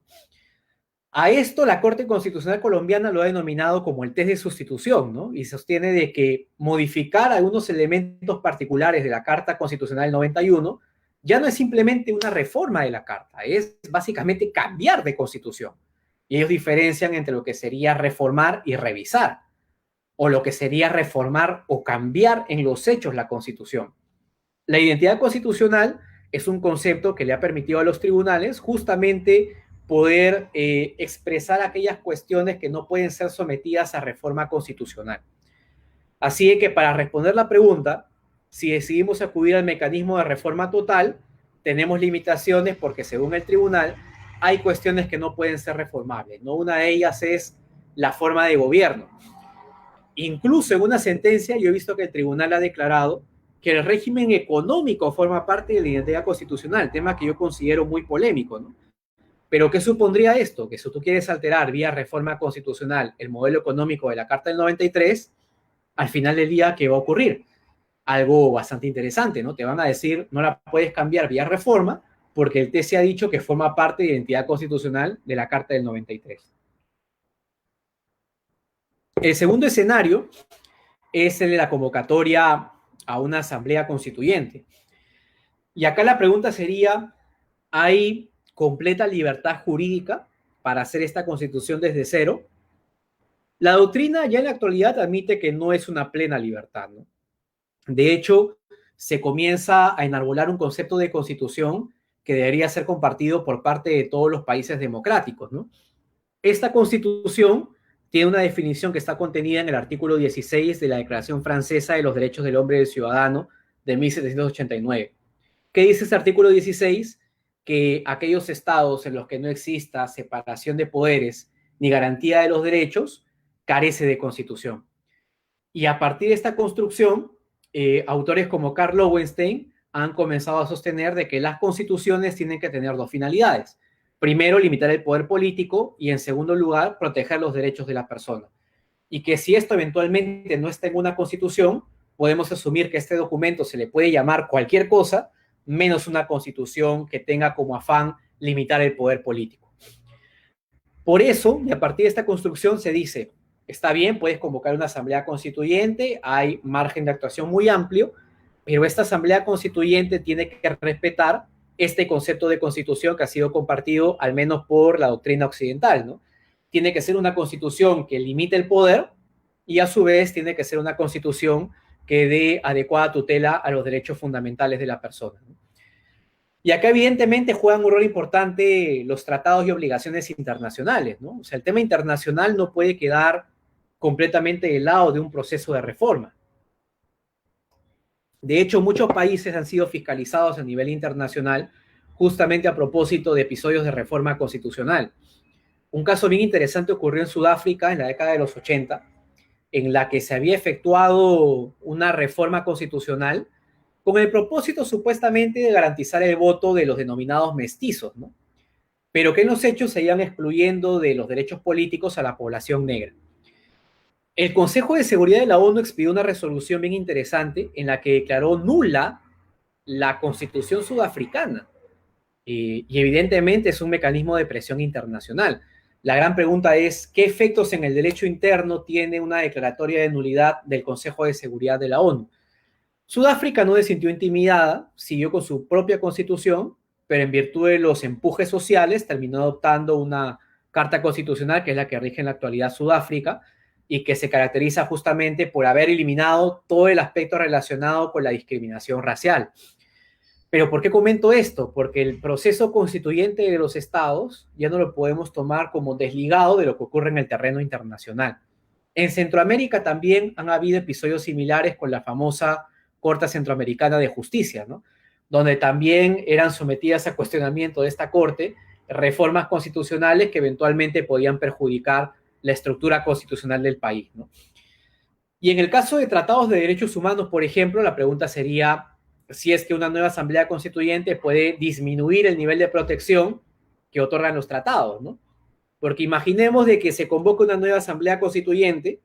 A esto la Corte Constitucional Colombiana lo ha denominado como el test de sustitución, ¿no? Y sostiene de que modificar algunos elementos particulares de la Carta Constitucional del 91 ya no es simplemente una reforma de la Carta, es básicamente cambiar de constitución. Y ellos diferencian entre lo que sería reformar y revisar, o lo que sería reformar o cambiar en los hechos la Constitución. La identidad constitucional es un concepto que le ha permitido a los tribunales justamente poder expresar aquellas cuestiones que no pueden ser sometidas a reforma constitucional. Así que para responder la pregunta, si decidimos acudir al mecanismo de reforma total, tenemos limitaciones porque según el tribunal hay cuestiones que no pueden ser reformables, ¿no? Una de ellas es la forma de gobierno. Incluso en una sentencia yo he visto que el tribunal ha declarado que el régimen económico forma parte de la identidad constitucional, tema que yo considero muy polémico, ¿no? Pero ¿qué supondría esto? Que si tú quieres alterar vía reforma constitucional el modelo económico de la Carta del 93, al final del día, ¿qué va a ocurrir? Algo bastante interesante, ¿no? Te van a decir, no la puedes cambiar vía reforma porque el TC ha dicho que forma parte de identidad constitucional de la Carta del 93. El segundo escenario es el de la convocatoria a una asamblea constituyente. Y acá la pregunta sería, ¿hay completa libertad jurídica para hacer esta constitución desde cero? La doctrina ya en la actualidad admite que no es una plena libertad, ¿no? De hecho, se comienza a enarbolar un concepto de constitución que debería ser compartido por parte de todos los países democráticos, ¿no? Esta constitución tiene una definición que está contenida en el artículo 16 de la Declaración Francesa de los Derechos del Hombre y del Ciudadano de 1789. ¿Qué dice este artículo 16? que aquellos estados en los que no exista separación de poderes ni garantía de los derechos carece de constitución. Y a partir de esta construcción, autores como Karl Lowenstein han comenzado a sostener de que las constituciones tienen que tener dos finalidades. Primero, limitar el poder político y en segundo lugar, proteger los derechos de la persona. Y que si esto eventualmente no está en una constitución, podemos asumir que este documento se le puede llamar cualquier cosa, menos una constitución que tenga como afán limitar el poder político. Por eso, y a partir de esta construcción se dice, está bien, puedes convocar una asamblea constituyente, hay margen de actuación muy amplio, pero esta asamblea constituyente tiene que respetar este concepto de constitución que ha sido compartido al menos por la doctrina occidental, ¿no? Tiene que ser una constitución que limite el poder y a su vez tiene que ser una constitución que dé adecuada tutela a los derechos fundamentales de la persona, ¿no? Y acá evidentemente juegan un rol importante los tratados y obligaciones internacionales, ¿no? O sea, el tema internacional no puede quedar completamente del lado de un proceso de reforma. De hecho, muchos países han sido fiscalizados a nivel internacional justamente a propósito de episodios de reforma constitucional. Un caso bien interesante ocurrió en Sudáfrica en la década de los 80, en la que se había efectuado una reforma constitucional con el propósito supuestamente de garantizar el voto de los denominados mestizos, ¿no? Pero que en los hechos se iban excluyendo de los derechos políticos a la población negra. El Consejo de Seguridad de la ONU expidió una resolución bien interesante en la que declaró nula la constitución sudafricana. Y evidentemente es un mecanismo de presión internacional. La gran pregunta es, ¿qué efectos en el derecho interno tiene una declaratoria de nulidad del Consejo de Seguridad de la ONU? Sudáfrica no se sintió intimidada, siguió con su propia constitución, pero en virtud de los empujes sociales terminó adoptando una carta constitucional que es la que rige en la actualidad Sudáfrica y que se caracteriza justamente por haber eliminado todo el aspecto relacionado con la discriminación racial. Pero ¿por qué comento esto? Porque el proceso constituyente de los estados ya no lo podemos tomar como desligado de lo que ocurre en el terreno internacional. En Centroamérica también han habido episodios similares con la famosa Corte Centroamericana de Justicia, ¿no? Donde también eran sometidas a cuestionamiento de esta Corte reformas constitucionales que eventualmente podían perjudicar la estructura constitucional del país, ¿no? Y en el caso de tratados de derechos humanos, por ejemplo, la pregunta sería si es que una nueva asamblea constituyente puede disminuir el nivel de protección que otorgan los tratados, ¿no? Porque imaginemos de que se convoca una nueva asamblea constituyente,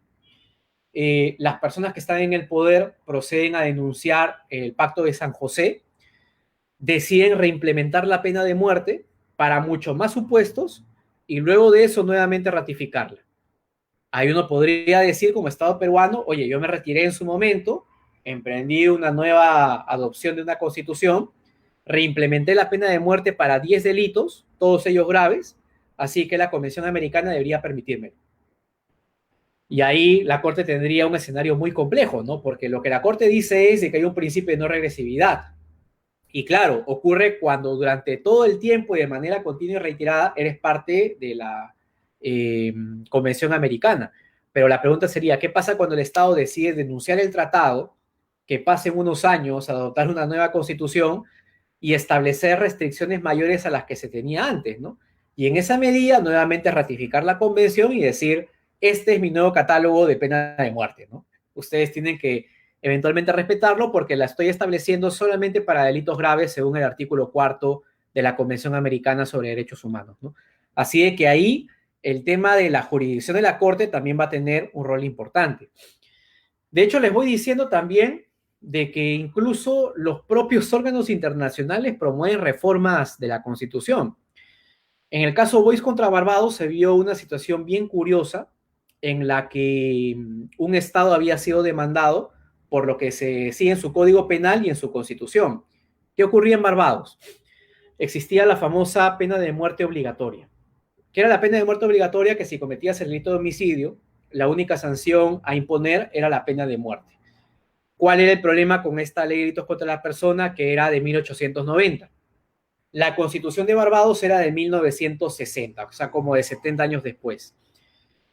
las personas que están en el poder proceden a denunciar el Pacto de San José, deciden reimplementar la pena de muerte para muchos más supuestos y luego de eso nuevamente ratificarla. Ahí uno podría decir como Estado peruano, oye, yo me retiré en su momento, emprendí una nueva adopción de una constitución, reimplementé la pena de muerte para 10 delitos, todos ellos graves, así que la Convención Americana debería permitírmelo. Y ahí la Corte tendría un escenario muy complejo, ¿no? Porque lo que la Corte dice es de que hay un principio de no regresividad. Y claro, ocurre cuando durante todo el tiempo y de manera continua y reiterada eres parte de la Convención Americana. Pero la pregunta sería, ¿qué pasa cuando el Estado decide denunciar el tratado, que pasen unos años a adoptar una nueva constitución y establecer restricciones mayores a las que se tenía antes, ¿no? Y en esa medida, nuevamente ratificar la convención y decir, este es mi nuevo catálogo de pena de muerte, ¿no? Ustedes tienen que eventualmente respetarlo porque la estoy estableciendo solamente para delitos graves según el artículo 4 de la Convención Americana sobre Derechos Humanos, ¿no? Así de que ahí el tema de la jurisdicción de la Corte también va a tener un rol importante. De hecho, les voy diciendo también de que incluso los propios órganos internacionales promueven reformas de la Constitución. En el caso Boyce contra Barbados se vio una situación bien curiosa en la que un Estado había sido demandado por lo que se decía en su Código Penal y en su Constitución. ¿Qué ocurría en Barbados? Existía la famosa pena de muerte obligatoria. ¿Qué era la pena de muerte obligatoria? Que si cometías el delito de homicidio, la única sanción a imponer era la pena de muerte. ¿Cuál era el problema con esta ley de delitos contra la persona? Que era de 1890. La Constitución de Barbados era de 1960, o sea, como de 70 años después.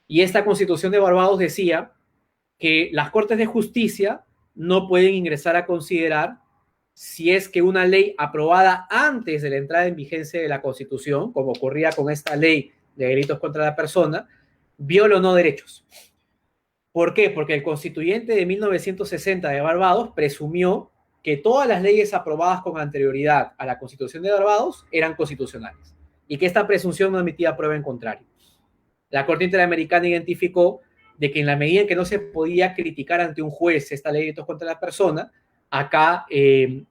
Y esta Constitución de Barbados decía que las Cortes de Justicia no pueden ingresar a considerar si es que una ley aprobada antes de la entrada en vigencia de la Constitución, como ocurría con esta ley de delitos contra la persona, viola o no derechos. ¿Por qué? Porque el constituyente de 1960 de Barbados presumió que todas las leyes aprobadas con anterioridad a la Constitución de Barbados eran constitucionales y que esta presunción no admitía prueba en contrario. La Corte Interamericana identificó de que en la medida en que no se podía criticar ante un juez esta ley de delitos contra la persona, acá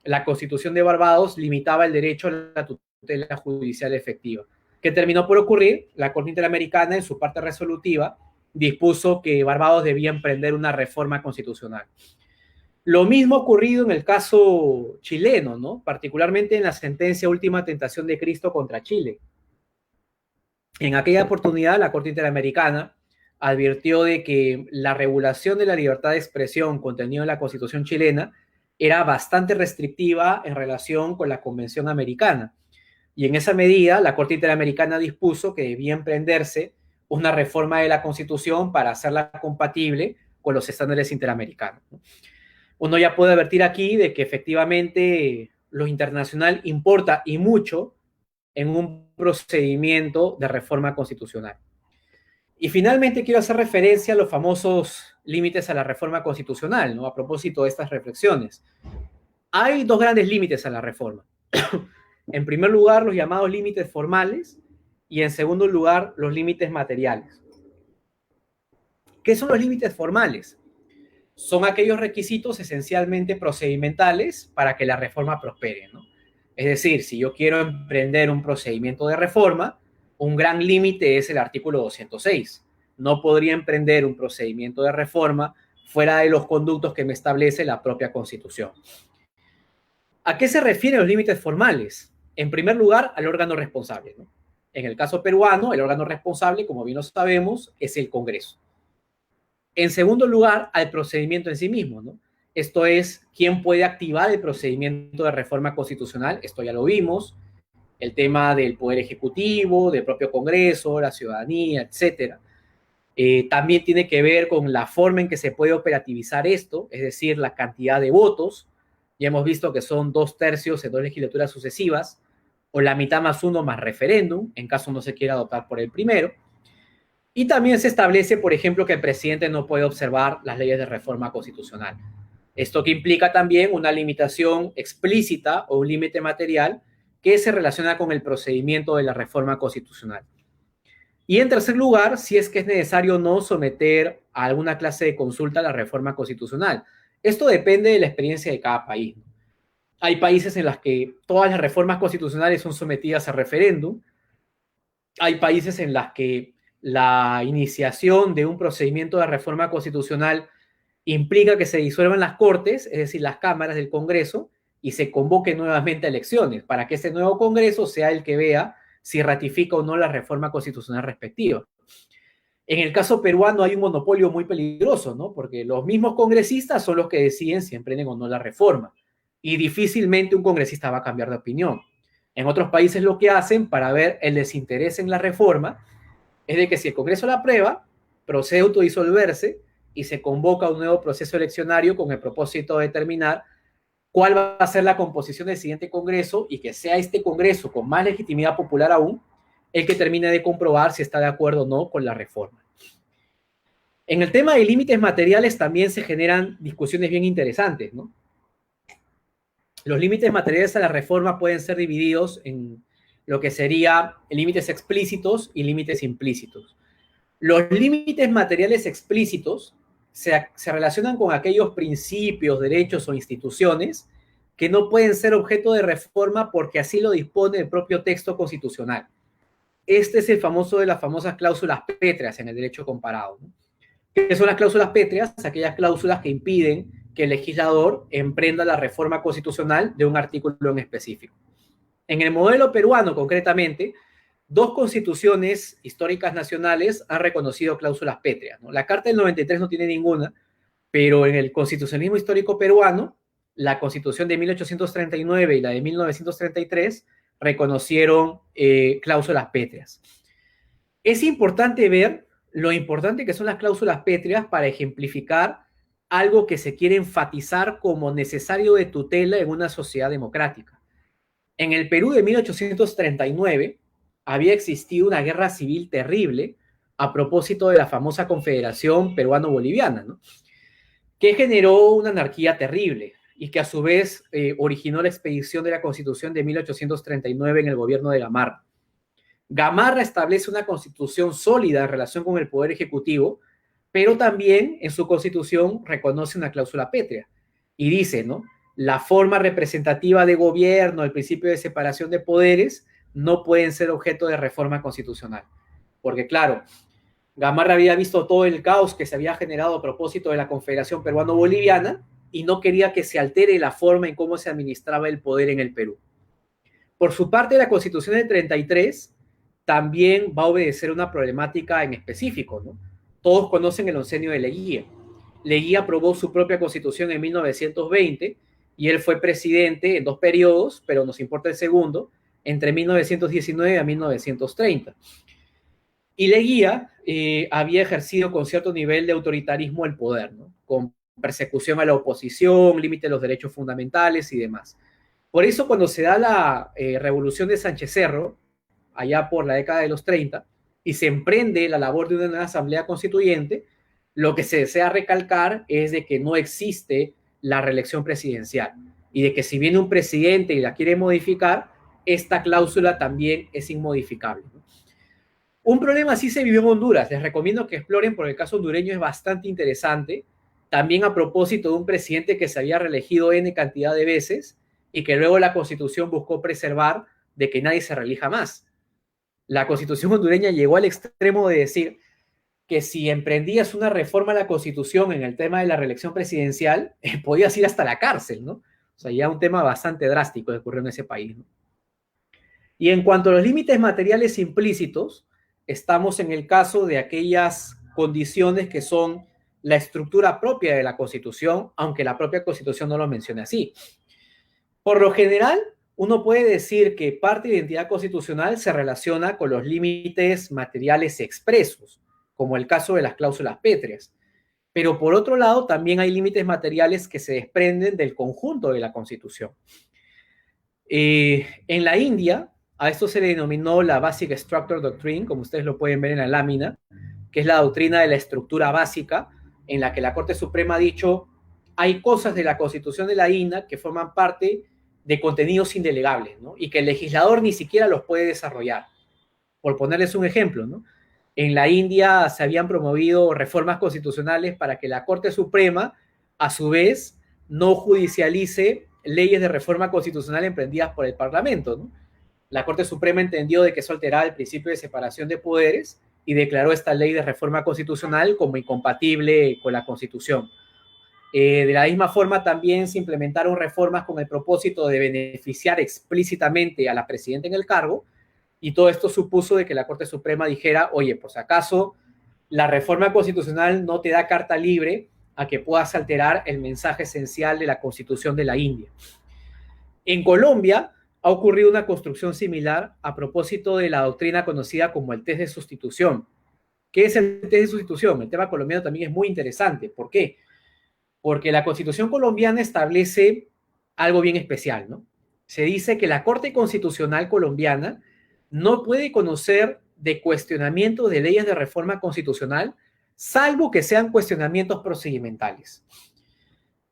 la Constitución de Barbados limitaba el derecho a la tutela judicial efectiva. ¿Qué terminó por ocurrir? La Corte Interamericana, en su parte resolutiva, dispuso que Barbados debía emprender una reforma constitucional. Lo mismo ha ocurrido en el caso chileno, ¿no? Particularmente en la sentencia Última Tentación de Cristo contra Chile. En aquella oportunidad, la Corte Interamericana advirtió de que la regulación de la libertad de expresión contenida en la Constitución chilena era bastante restrictiva en relación con la Convención Americana. Y en esa medida, la Corte Interamericana dispuso que debía emprenderse una reforma de la Constitución para hacerla compatible con los estándares interamericanos. Uno ya puede advertir aquí de que efectivamente lo internacional importa y mucho en un procedimiento de reforma constitucional. Y finalmente quiero hacer referencia a los famosos límites a la reforma constitucional, ¿no? A propósito de estas reflexiones. Hay dos grandes límites a la reforma. En primer lugar, los llamados límites formales y en segundo lugar, los límites materiales. ¿Qué son los límites formales? Son aquellos requisitos esencialmente procedimentales para que la reforma prospere, ¿no? Es decir, si yo quiero emprender un procedimiento de reforma, un gran límite es el artículo 206. No podría emprender un procedimiento de reforma fuera de los conductos que me establece la propia Constitución. ¿A qué se refieren los límites formales? En primer lugar, al órgano responsable, ¿no? En el caso peruano, el órgano responsable, como bien lo sabemos, es el Congreso. En segundo lugar, al procedimiento en sí mismo, ¿no? Esto es, ¿quién puede activar el procedimiento de reforma constitucional? Esto ya lo vimos. El tema del Poder Ejecutivo, del propio Congreso, la ciudadanía, etc. También tiene que ver con la forma en que se puede operativizar esto, es decir, la cantidad de votos. Ya hemos visto que son 2/3 en 2 legislaturas sucesivas, o la mitad más uno más referéndum, en caso no se quiera adoptar por el primero. Y también se establece, por ejemplo, que el presidente no puede observar las leyes de reforma constitucional. Esto que implica también una limitación explícita o un límite material que se relaciona con el procedimiento de la reforma constitucional. Y en tercer lugar, si es que es necesario o no someter a alguna clase de consulta a la reforma constitucional. Esto depende de la experiencia de cada país. Hay países en los que todas las reformas constitucionales son sometidas a referéndum. Hay países en los que la iniciación de un procedimiento de reforma constitucional implica que se disuelvan las cortes, es decir, las cámaras del Congreso, y se convoquen nuevamente a elecciones para que este nuevo Congreso sea el que vea si ratifica o no la reforma constitucional respectiva. En el caso peruano hay un monopolio muy peligroso, ¿no? Porque los mismos congresistas son los que deciden si emprenden o no la reforma, y difícilmente un congresista va a cambiar de opinión. En otros países lo que hacen para ver el desinterés en la reforma es de que si el Congreso la aprueba, procede a autodisolverse y se convoca un nuevo proceso eleccionario con el propósito de determinar cuál va a ser la composición del siguiente Congreso y que sea este Congreso con más legitimidad popular aún el que termine de comprobar si está de acuerdo o no con la reforma. En el tema de límites materiales también se generan discusiones bien interesantes, ¿no? Los límites materiales a la reforma pueden ser divididos en lo que sería límites explícitos y límites implícitos. Los límites materiales explícitos se relacionan con aquellos principios, derechos o instituciones que no pueden ser objeto de reforma porque así lo dispone el propio texto constitucional. Este es el famoso de las famosas cláusulas pétreas en el derecho comparado, ¿no? ¿Qué son las cláusulas pétreas? Aquellas cláusulas que impiden que el legislador emprenda la reforma constitucional de un artículo en específico. En el modelo peruano, concretamente, 2 constituciones históricas nacionales han reconocido cláusulas pétreas, ¿no? La Carta del 93 no tiene ninguna, pero en el constitucionalismo histórico peruano, la Constitución de 1839 y la de 1933 reconocieron cláusulas pétreas. Es importante ver lo importante que son las cláusulas pétreas para ejemplificar algo que se quiere enfatizar como necesario de tutela en una sociedad democrática. En el Perú de 1839 había existido una guerra civil terrible a propósito de la famosa Confederación Peruano-Boliviana, ¿no? Que generó una anarquía terrible y que a su vez originó la expedición de la Constitución de 1839 en el gobierno de Gamarra. Gamarra establece una constitución sólida en relación con el poder ejecutivo, pero también en su constitución reconoce una cláusula pétrea y dice, ¿no? La forma representativa de gobierno, el principio de separación de poderes, no pueden ser objeto de reforma constitucional. Porque claro, Gamarra había visto todo el caos que se había generado a propósito de la Confederación Peruano-Boliviana y no quería que se altere la forma en cómo se administraba el poder en el Perú. Por su parte, la Constitución del 33 también va a obedecer una problemática en específico, ¿no? Todos conocen el oncenio de Leguía. Leguía aprobó su propia Constitución en 1920 y él fue presidente en 2 periodos, pero nos importa el segundo, entre 1919 a 1930. Y Leguía había ejercido con cierto nivel de autoritarismo el poder, ¿no? Con persecución a la oposición, límite de los derechos fundamentales y demás. Por eso cuando se da la revolución de Sánchez Cerro, allá por la década de los 30, y se emprende la labor de una nueva asamblea constituyente, lo que se desea recalcar es de que no existe la reelección presidencial y de que si viene un presidente y la quiere modificar, esta cláusula también es inmodificable, ¿no? Un problema así se vivió en Honduras. Les recomiendo que exploren porque el caso hondureño es bastante interesante. También a propósito de un presidente que se había reelegido N cantidad de veces y que luego la Constitución buscó preservar de que nadie se reelija más. La Constitución hondureña llegó al extremo de decir que si emprendías una reforma a la Constitución en el tema de la reelección presidencial, podías ir hasta la cárcel, ¿no? O sea, ya un tema bastante drástico que ocurrió en ese país, ¿no? Y en cuanto a los límites materiales implícitos, estamos en el caso de aquellas condiciones que son la estructura propia de la Constitución, aunque la propia Constitución no lo mencione así. Por lo general, uno puede decir que parte de identidad constitucional se relaciona con los límites materiales expresos, como el caso de las cláusulas pétreas. Pero por otro lado, también hay límites materiales que se desprenden del conjunto de la Constitución. En la India, a esto se le denominó la Basic Structure Doctrine, como ustedes lo pueden ver en la lámina, que es la doctrina de la estructura básica, en la que la Corte Suprema ha dicho, hay cosas de la Constitución de la India que forman parte de contenidos indelegables, ¿no? Y que el legislador ni siquiera los puede desarrollar. Por ponerles un ejemplo, ¿no? En la India se habían promovido reformas constitucionales para que la Corte Suprema, a su vez, no judicialice leyes de reforma constitucional emprendidas por el Parlamento, ¿no? La Corte Suprema entendió de que eso alteraba el principio de separación de poderes y declaró esta ley de reforma constitucional como incompatible con la Constitución. De la misma forma, también se implementaron reformas con el propósito de beneficiar explícitamente a la presidenta en el cargo, y todo esto supuso de que la Corte Suprema dijera, oye, pues acaso la reforma constitucional no te da carta libre a que puedas alterar el mensaje esencial de la Constitución de la India. En Colombia ha ocurrido una construcción similar a propósito de la doctrina conocida como el test de sustitución. ¿Qué es el test de sustitución? El tema colombiano también es muy interesante. ¿Por qué? Porque la Constitución colombiana establece algo bien especial, ¿no? Se dice que la Corte Constitucional colombiana no puede conocer de cuestionamiento de leyes de reforma constitucional, salvo que sean cuestionamientos procedimentales.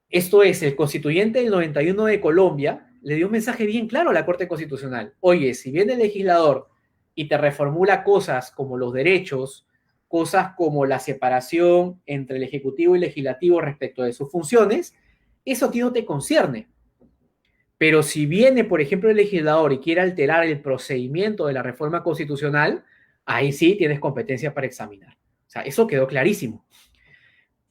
Esto es, el constituyente del 91 de Colombia le dio un mensaje bien claro a la Corte Constitucional. Oye, si viene el legislador y te reformula cosas como los derechos, cosas como la separación entre el Ejecutivo y el Legislativo respecto de sus funciones, eso a ti no te concierne. Pero si viene, por ejemplo, el legislador y quiere alterar el procedimiento de la reforma constitucional, ahí sí tienes competencia para examinar. O sea, eso quedó clarísimo.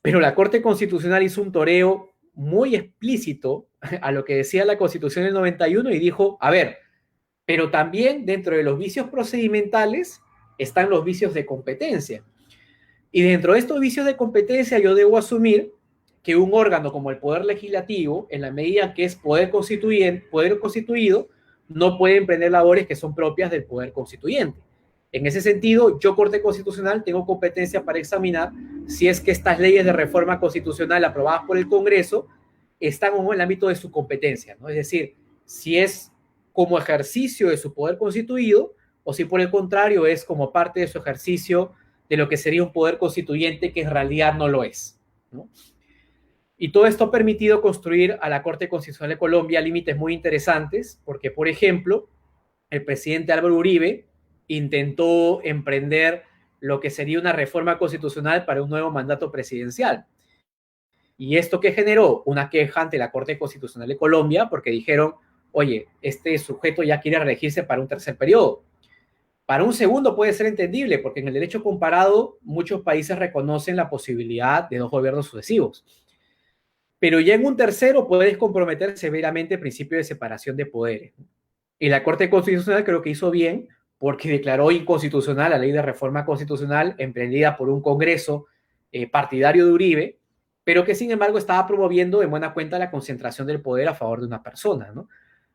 Pero la Corte Constitucional hizo un toreo muy explícito a lo que decía la Constitución del 91 y dijo, a ver, pero también dentro de los vicios procedimentales están los vicios de competencia. Y dentro de estos vicios de competencia yo debo asumir que un órgano como el Poder Legislativo, en la medida que es poder constituido, no puede emprender labores que son propias del Poder Constituyente. En ese sentido, yo, Corte Constitucional, tengo competencia para examinar si es que estas leyes de reforma constitucional aprobadas por el Congreso están o no en el ámbito de su competencia, ¿no? Es decir, si es como ejercicio de su poder constituido o si por el contrario es como parte de su ejercicio de lo que sería un poder constituyente que en realidad no lo es, ¿no? Y todo esto ha permitido construir a la Corte Constitucional de Colombia límites muy interesantes, porque, por ejemplo, el presidente Álvaro Uribe intentó emprender lo que sería una reforma constitucional para un nuevo mandato presidencial. ¿Y esto qué generó? Una queja ante la Corte Constitucional de Colombia, porque dijeron, oye, este sujeto ya quiere reelegirse para un tercer periodo. Para un segundo puede ser entendible, porque en el derecho comparado muchos países reconocen la posibilidad de 2 gobiernos sucesivos. Pero ya en un tercero puedes comprometer severamente el principio de separación de poderes. Y la Corte Constitucional creo que hizo bien porque declaró inconstitucional la ley de reforma constitucional emprendida por un Congreso partidario de Uribe, pero que sin embargo estaba promoviendo en buena cuenta la concentración del poder a favor de una persona, ¿no?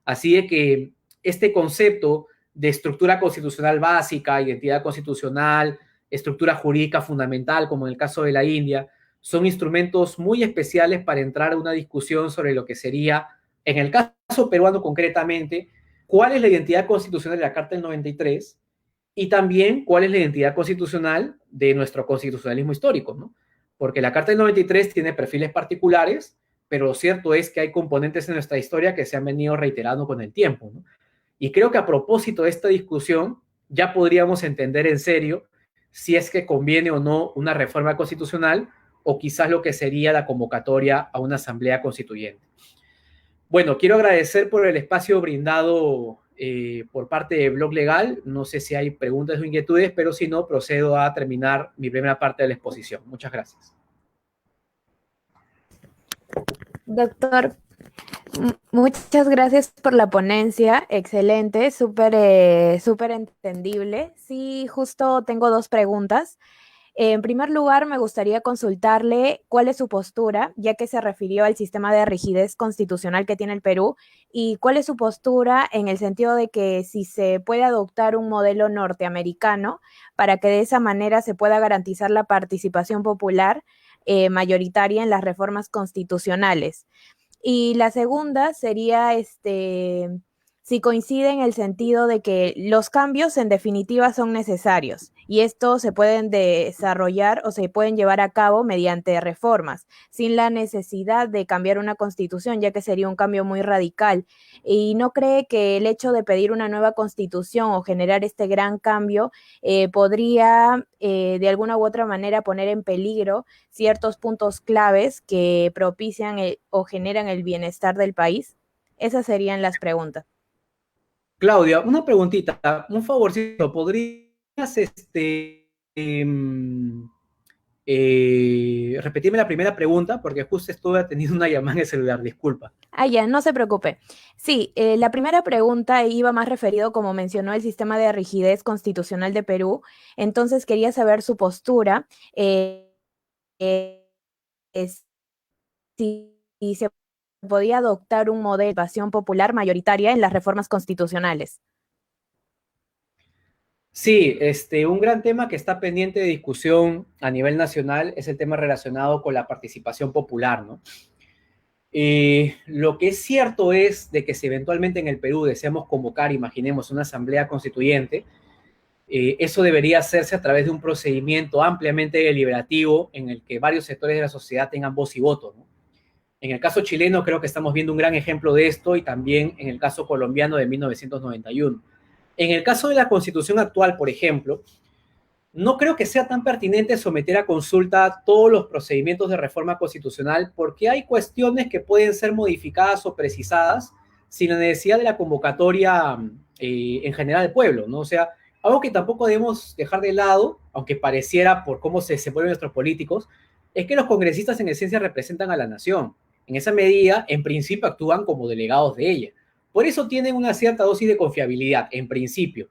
Así de que este concepto de estructura constitucional básica, identidad constitucional, estructura jurídica fundamental, como en el caso de la India, son instrumentos muy especiales para entrar a una discusión sobre lo que sería, en el caso peruano concretamente, cuál es la identidad constitucional de la Carta del 93 y también cuál es la identidad constitucional de nuestro constitucionalismo histórico, ¿no? Porque la Carta del 93 tiene perfiles particulares, pero lo cierto es que hay componentes en nuestra historia que se han venido reiterando con el tiempo, ¿no? Y creo que a propósito de esta discusión ya podríamos entender en serio si es que conviene o no una reforma constitucional o quizás lo que sería la convocatoria a una asamblea constituyente. Bueno, quiero agradecer por el espacio brindado por parte de Blog Legal. No sé si hay preguntas o inquietudes, pero si no, procedo a terminar mi primera parte de la exposición. Muchas gracias. Doctor, muchas gracias por la ponencia, excelente, súper entendible. Sí, justo tengo dos preguntas. En primer lugar, me gustaría consultarle cuál es su postura, ya que se refirió al sistema de rigidez constitucional que tiene el Perú, y cuál es su postura en el sentido de que si se puede adoptar un modelo norteamericano para que de esa manera se pueda garantizar la participación popular mayoritaria en las reformas constitucionales. Y la segunda sería si coincide en el sentido de que los cambios en definitiva son necesarios y estos se pueden desarrollar o se pueden llevar a cabo mediante reformas, sin la necesidad de cambiar una constitución, ya que sería un cambio muy radical. ¿Y no cree que el hecho de pedir una nueva constitución o generar este gran cambio podría de alguna u otra manera poner en peligro ciertos puntos claves que propician o generan el bienestar del país? Esas serían las preguntas. Claudia, una preguntita, un favorcito, ¿podrías repetirme la primera pregunta? Porque justo estuve teniendo una llamada en el celular, disculpa. Ah, ya, no se preocupe. Sí, la primera pregunta iba más referido, como mencionó, el sistema de rigidez constitucional de Perú. Entonces quería saber su postura, eh, si se podía adoptar un modelo de participación popular mayoritaria en las reformas constitucionales. Sí, un gran tema que está pendiente de discusión a nivel nacional es el tema relacionado con la participación popular, ¿no? Lo que es cierto es de que si eventualmente en el Perú deseamos convocar, imaginemos, una asamblea constituyente, eso debería hacerse a través de un procedimiento ampliamente deliberativo en el que varios sectores de la sociedad tengan voz y voto, ¿no? En el caso chileno creo que estamos viendo un gran ejemplo de esto y también en el caso colombiano de 1991. En el caso de la constitución actual, por ejemplo, no creo que sea tan pertinente someter a consulta todos los procedimientos de reforma constitucional porque hay cuestiones que pueden ser modificadas o precisadas sin la necesidad de la convocatoria en general del pueblo, ¿no? O sea, algo que tampoco debemos dejar de lado, aunque pareciera por cómo se mueven nuestros políticos, es que los congresistas en esencia representan a la nación. En esa medida, en principio, actúan como delegados de ella. Por eso tienen una cierta dosis de confiabilidad, en principio.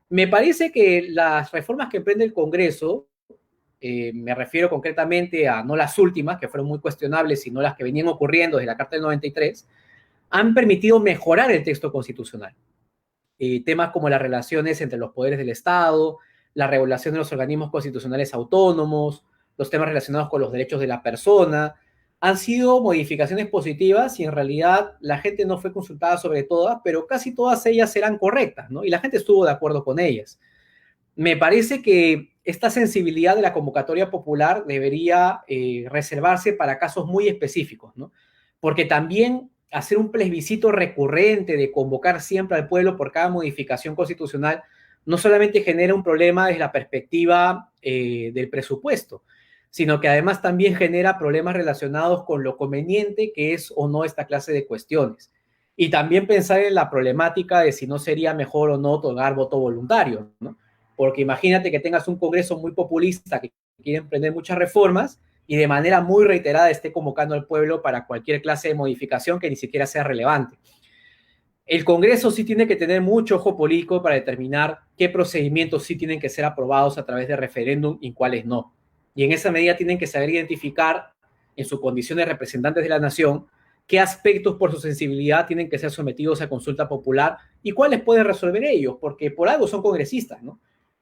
Me parece que las reformas que emprende el Congreso, me refiero concretamente a no las últimas, que fueron muy cuestionables, sino las que venían ocurriendo desde la Carta del 93, han permitido mejorar el texto constitucional. temas como las relaciones entre los poderes del Estado, la regulación de los organismos constitucionales autónomos, los temas relacionados con los derechos de la persona. Han sido modificaciones positivas y en realidad la gente no fue consultada sobre todas, pero casi todas ellas eran correctas, ¿no? Y la gente estuvo de acuerdo con ellas. Me parece que esta sensibilidad de la convocatoria popular debería reservarse para casos muy específicos, ¿no? Porque también hacer un plebiscito recurrente de convocar siempre al pueblo por cada modificación constitucional no solamente genera un problema desde la perspectiva del presupuesto, sino que además también genera problemas relacionados con lo conveniente que es o no esta clase de cuestiones. Y también pensar en la problemática de si no sería mejor o no otorgar voto voluntario, ¿no? Porque imagínate que tengas un Congreso muy populista que quiere emprender muchas reformas y de manera muy reiterada esté convocando al pueblo para cualquier clase de modificación que ni siquiera sea relevante. El Congreso sí tiene que tener mucho ojo político para determinar qué procedimientos sí tienen que ser aprobados a través de referéndum y cuáles no. Y en esa medida tienen que saber identificar, en su condición de representantes de la nación, qué aspectos por su sensibilidad tienen que ser sometidos a consulta popular y cuáles pueden resolver ellos, porque por algo son congresistas, ¿no?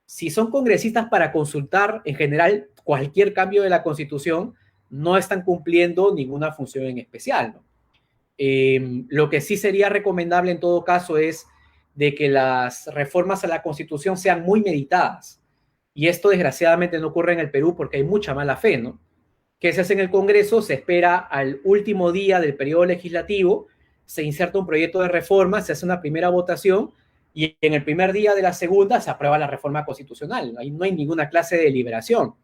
Si son congresistas para consultar en general cualquier cambio de la Constitución, no están cumpliendo ninguna función en especial, ¿no? Lo que sí sería recomendable en todo caso es de que las reformas a la Constitución sean muy meditadas. Y esto desgraciadamente no ocurre en el Perú porque hay mucha mala fe, ¿no? ¿Qué se hace en el Congreso? Se espera al último día del periodo legislativo, se inserta un proyecto de reforma, se hace una primera votación y en el primer día de la segunda se aprueba la reforma constitucional. Ahí no hay ninguna clase de deliberación.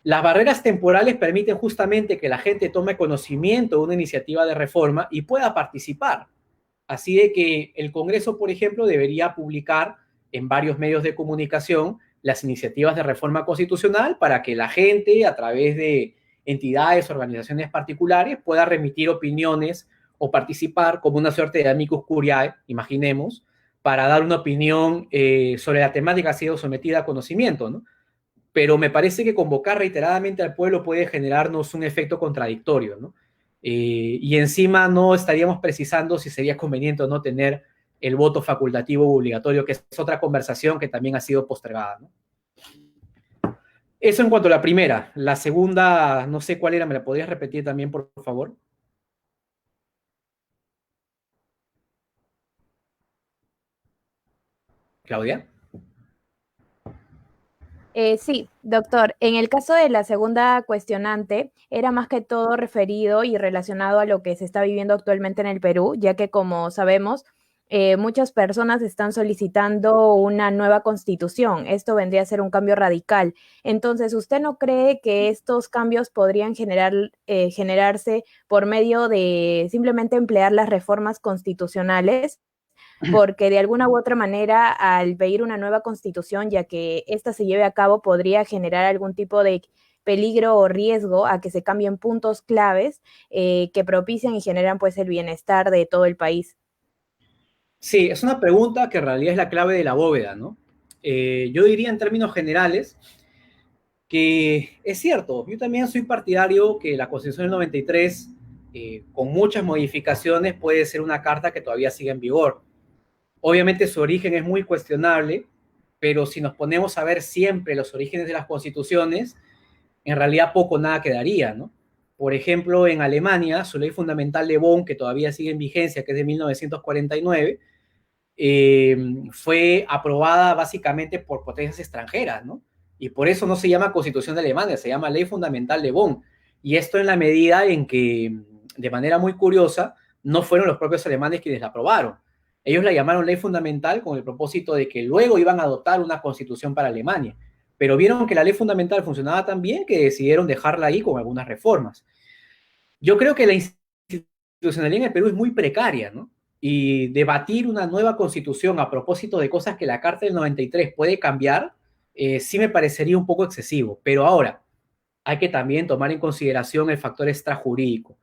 Las barreras temporales permiten justamente que la gente tome conocimiento de una iniciativa de reforma y pueda participar. Así de que el Congreso, por ejemplo, debería publicar en varios medios de comunicación las iniciativas de reforma constitucional para que la gente, a través de entidades, organizaciones particulares, pueda remitir opiniones o participar como una suerte de amicus curiae, imaginemos, para dar una opinión sobre la temática que ha sido sometida a conocimiento, ¿no? Pero me parece que convocar reiteradamente al pueblo puede generarnos un efecto contradictorio, ¿no? Y encima no estaríamos precisando si sería conveniente o no tener el voto facultativo o obligatorio, que es otra conversación que también ha sido postergada, ¿no? Eso en cuanto a la primera. La segunda, no sé cuál era, ¿me la podrías repetir también, por favor? Claudia. Sí, doctor. En el caso de la segunda cuestionante, era más que todo referido y relacionado a lo que se está viviendo actualmente en el Perú, ya que como sabemos, muchas personas están solicitando una nueva constitución. Esto vendría a ser un cambio radical. Entonces, ¿usted no cree que estos cambios podrían generarse por medio de simplemente emplear las reformas constitucionales? Porque de alguna u otra manera, al pedir una nueva constitución, ya que ésta se lleve a cabo, podría generar algún tipo de peligro o riesgo a que se cambien puntos claves que propician y generan pues el bienestar de todo el país. Sí, es una pregunta que en realidad es la clave de la bóveda, ¿no? Yo diría en términos generales que es cierto, yo también soy partidario que la Constitución del 93, con muchas modificaciones, puede ser una carta que todavía sigue en vigor. Obviamente su origen es muy cuestionable, pero si nos ponemos a ver siempre los orígenes de las constituciones, en realidad poco nada quedaría, ¿no? Por ejemplo, en Alemania, su ley fundamental de Bonn, que todavía sigue en vigencia, que es de 1949, fue aprobada básicamente por potencias extranjeras, ¿no? Y por eso no se llama Constitución de Alemania, se llama Ley Fundamental de Bonn. Y esto en la medida en que, de manera muy curiosa, no fueron los propios alemanes quienes la aprobaron. Ellos la llamaron Ley Fundamental con el propósito de que luego iban a adoptar una constitución para Alemania. Pero vieron que la Ley Fundamental funcionaba tan bien que decidieron dejarla ahí con algunas reformas. Yo creo que la institucionalidad en el Perú es muy precaria, ¿no? Y debatir una nueva constitución a propósito de cosas que la Carta del 93 puede cambiar, sí me parecería un poco excesivo. Pero ahora, hay que también tomar en consideración el factor extrajurídico.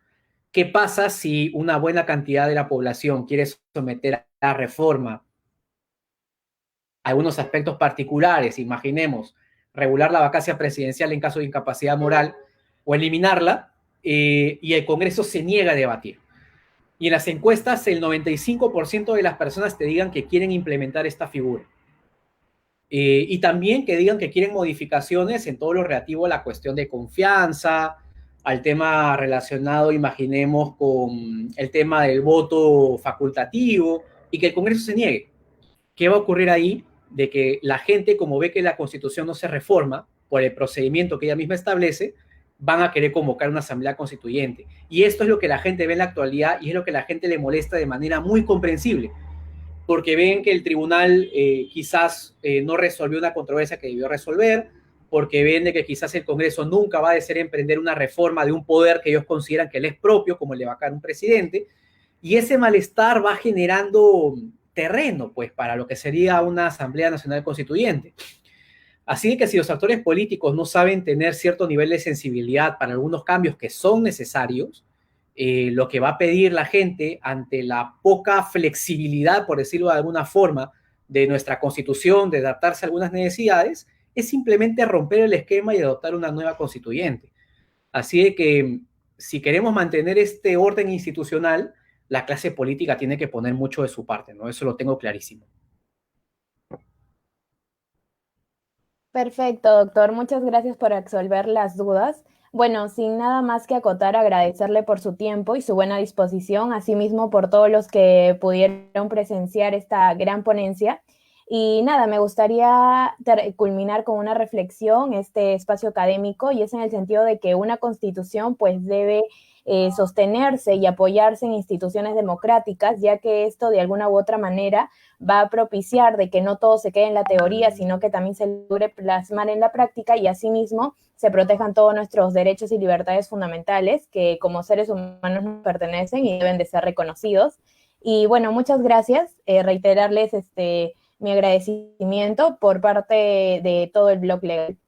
¿Qué pasa si una buena cantidad de la población quiere someter a la reforma algunos aspectos particulares? Imaginemos, regular la vacancia presidencial en caso de incapacidad moral o eliminarla, y el Congreso se niega a debatir. y en las encuestas el 95% de las personas te digan que quieren implementar esta figura. Y también que digan que quieren modificaciones en todo lo relativo a la cuestión de confianza, al tema relacionado, imaginemos, con el tema del voto facultativo y que el Congreso se niegue. ¿Qué va a ocurrir ahí? De que la gente, como ve que la Constitución no se reforma por el procedimiento que ella misma establece, van a querer convocar una asamblea constituyente. Y esto es lo que la gente ve en la actualidad y es lo que la gente le molesta de manera muy comprensible, porque ven que el tribunal quizás no resolvió una controversia que debió resolver, porque ven de que quizás el Congreso nunca va a desear emprender una reforma de un poder que ellos consideran que le es propio, como le va a caer un presidente, y ese malestar va generando terreno, pues, para lo que sería una Asamblea Nacional Constituyente. Así que si los actores políticos no saben tener cierto nivel de sensibilidad para algunos cambios que son necesarios, lo que va a pedir la gente ante la poca flexibilidad, por decirlo de alguna forma, de nuestra constitución, de adaptarse a algunas necesidades, es simplemente romper el esquema y adoptar una nueva constituyente. Así de que si queremos mantener este orden institucional, la clase política tiene que poner mucho de su parte, ¿no? Eso lo tengo clarísimo. Perfecto, doctor. Muchas gracias por absolver las dudas. Bueno, sin nada más que acotar, agradecerle por su tiempo y su buena disposición, asimismo por todos los que pudieron presenciar esta gran ponencia. Y nada, me gustaría culminar con una reflexión, este espacio académico, y es en el sentido de que una constitución pues debe sostenerse y apoyarse en instituciones democráticas, ya que esto de alguna u otra manera va a propiciar de que no todo se quede en la teoría, sino que también se logre plasmar en la práctica y asimismo se protejan todos nuestros derechos y libertades fundamentales que como seres humanos nos pertenecen y deben de ser reconocidos. Y bueno, muchas gracias. Reiterarles mi agradecimiento por parte de todo el blog legal.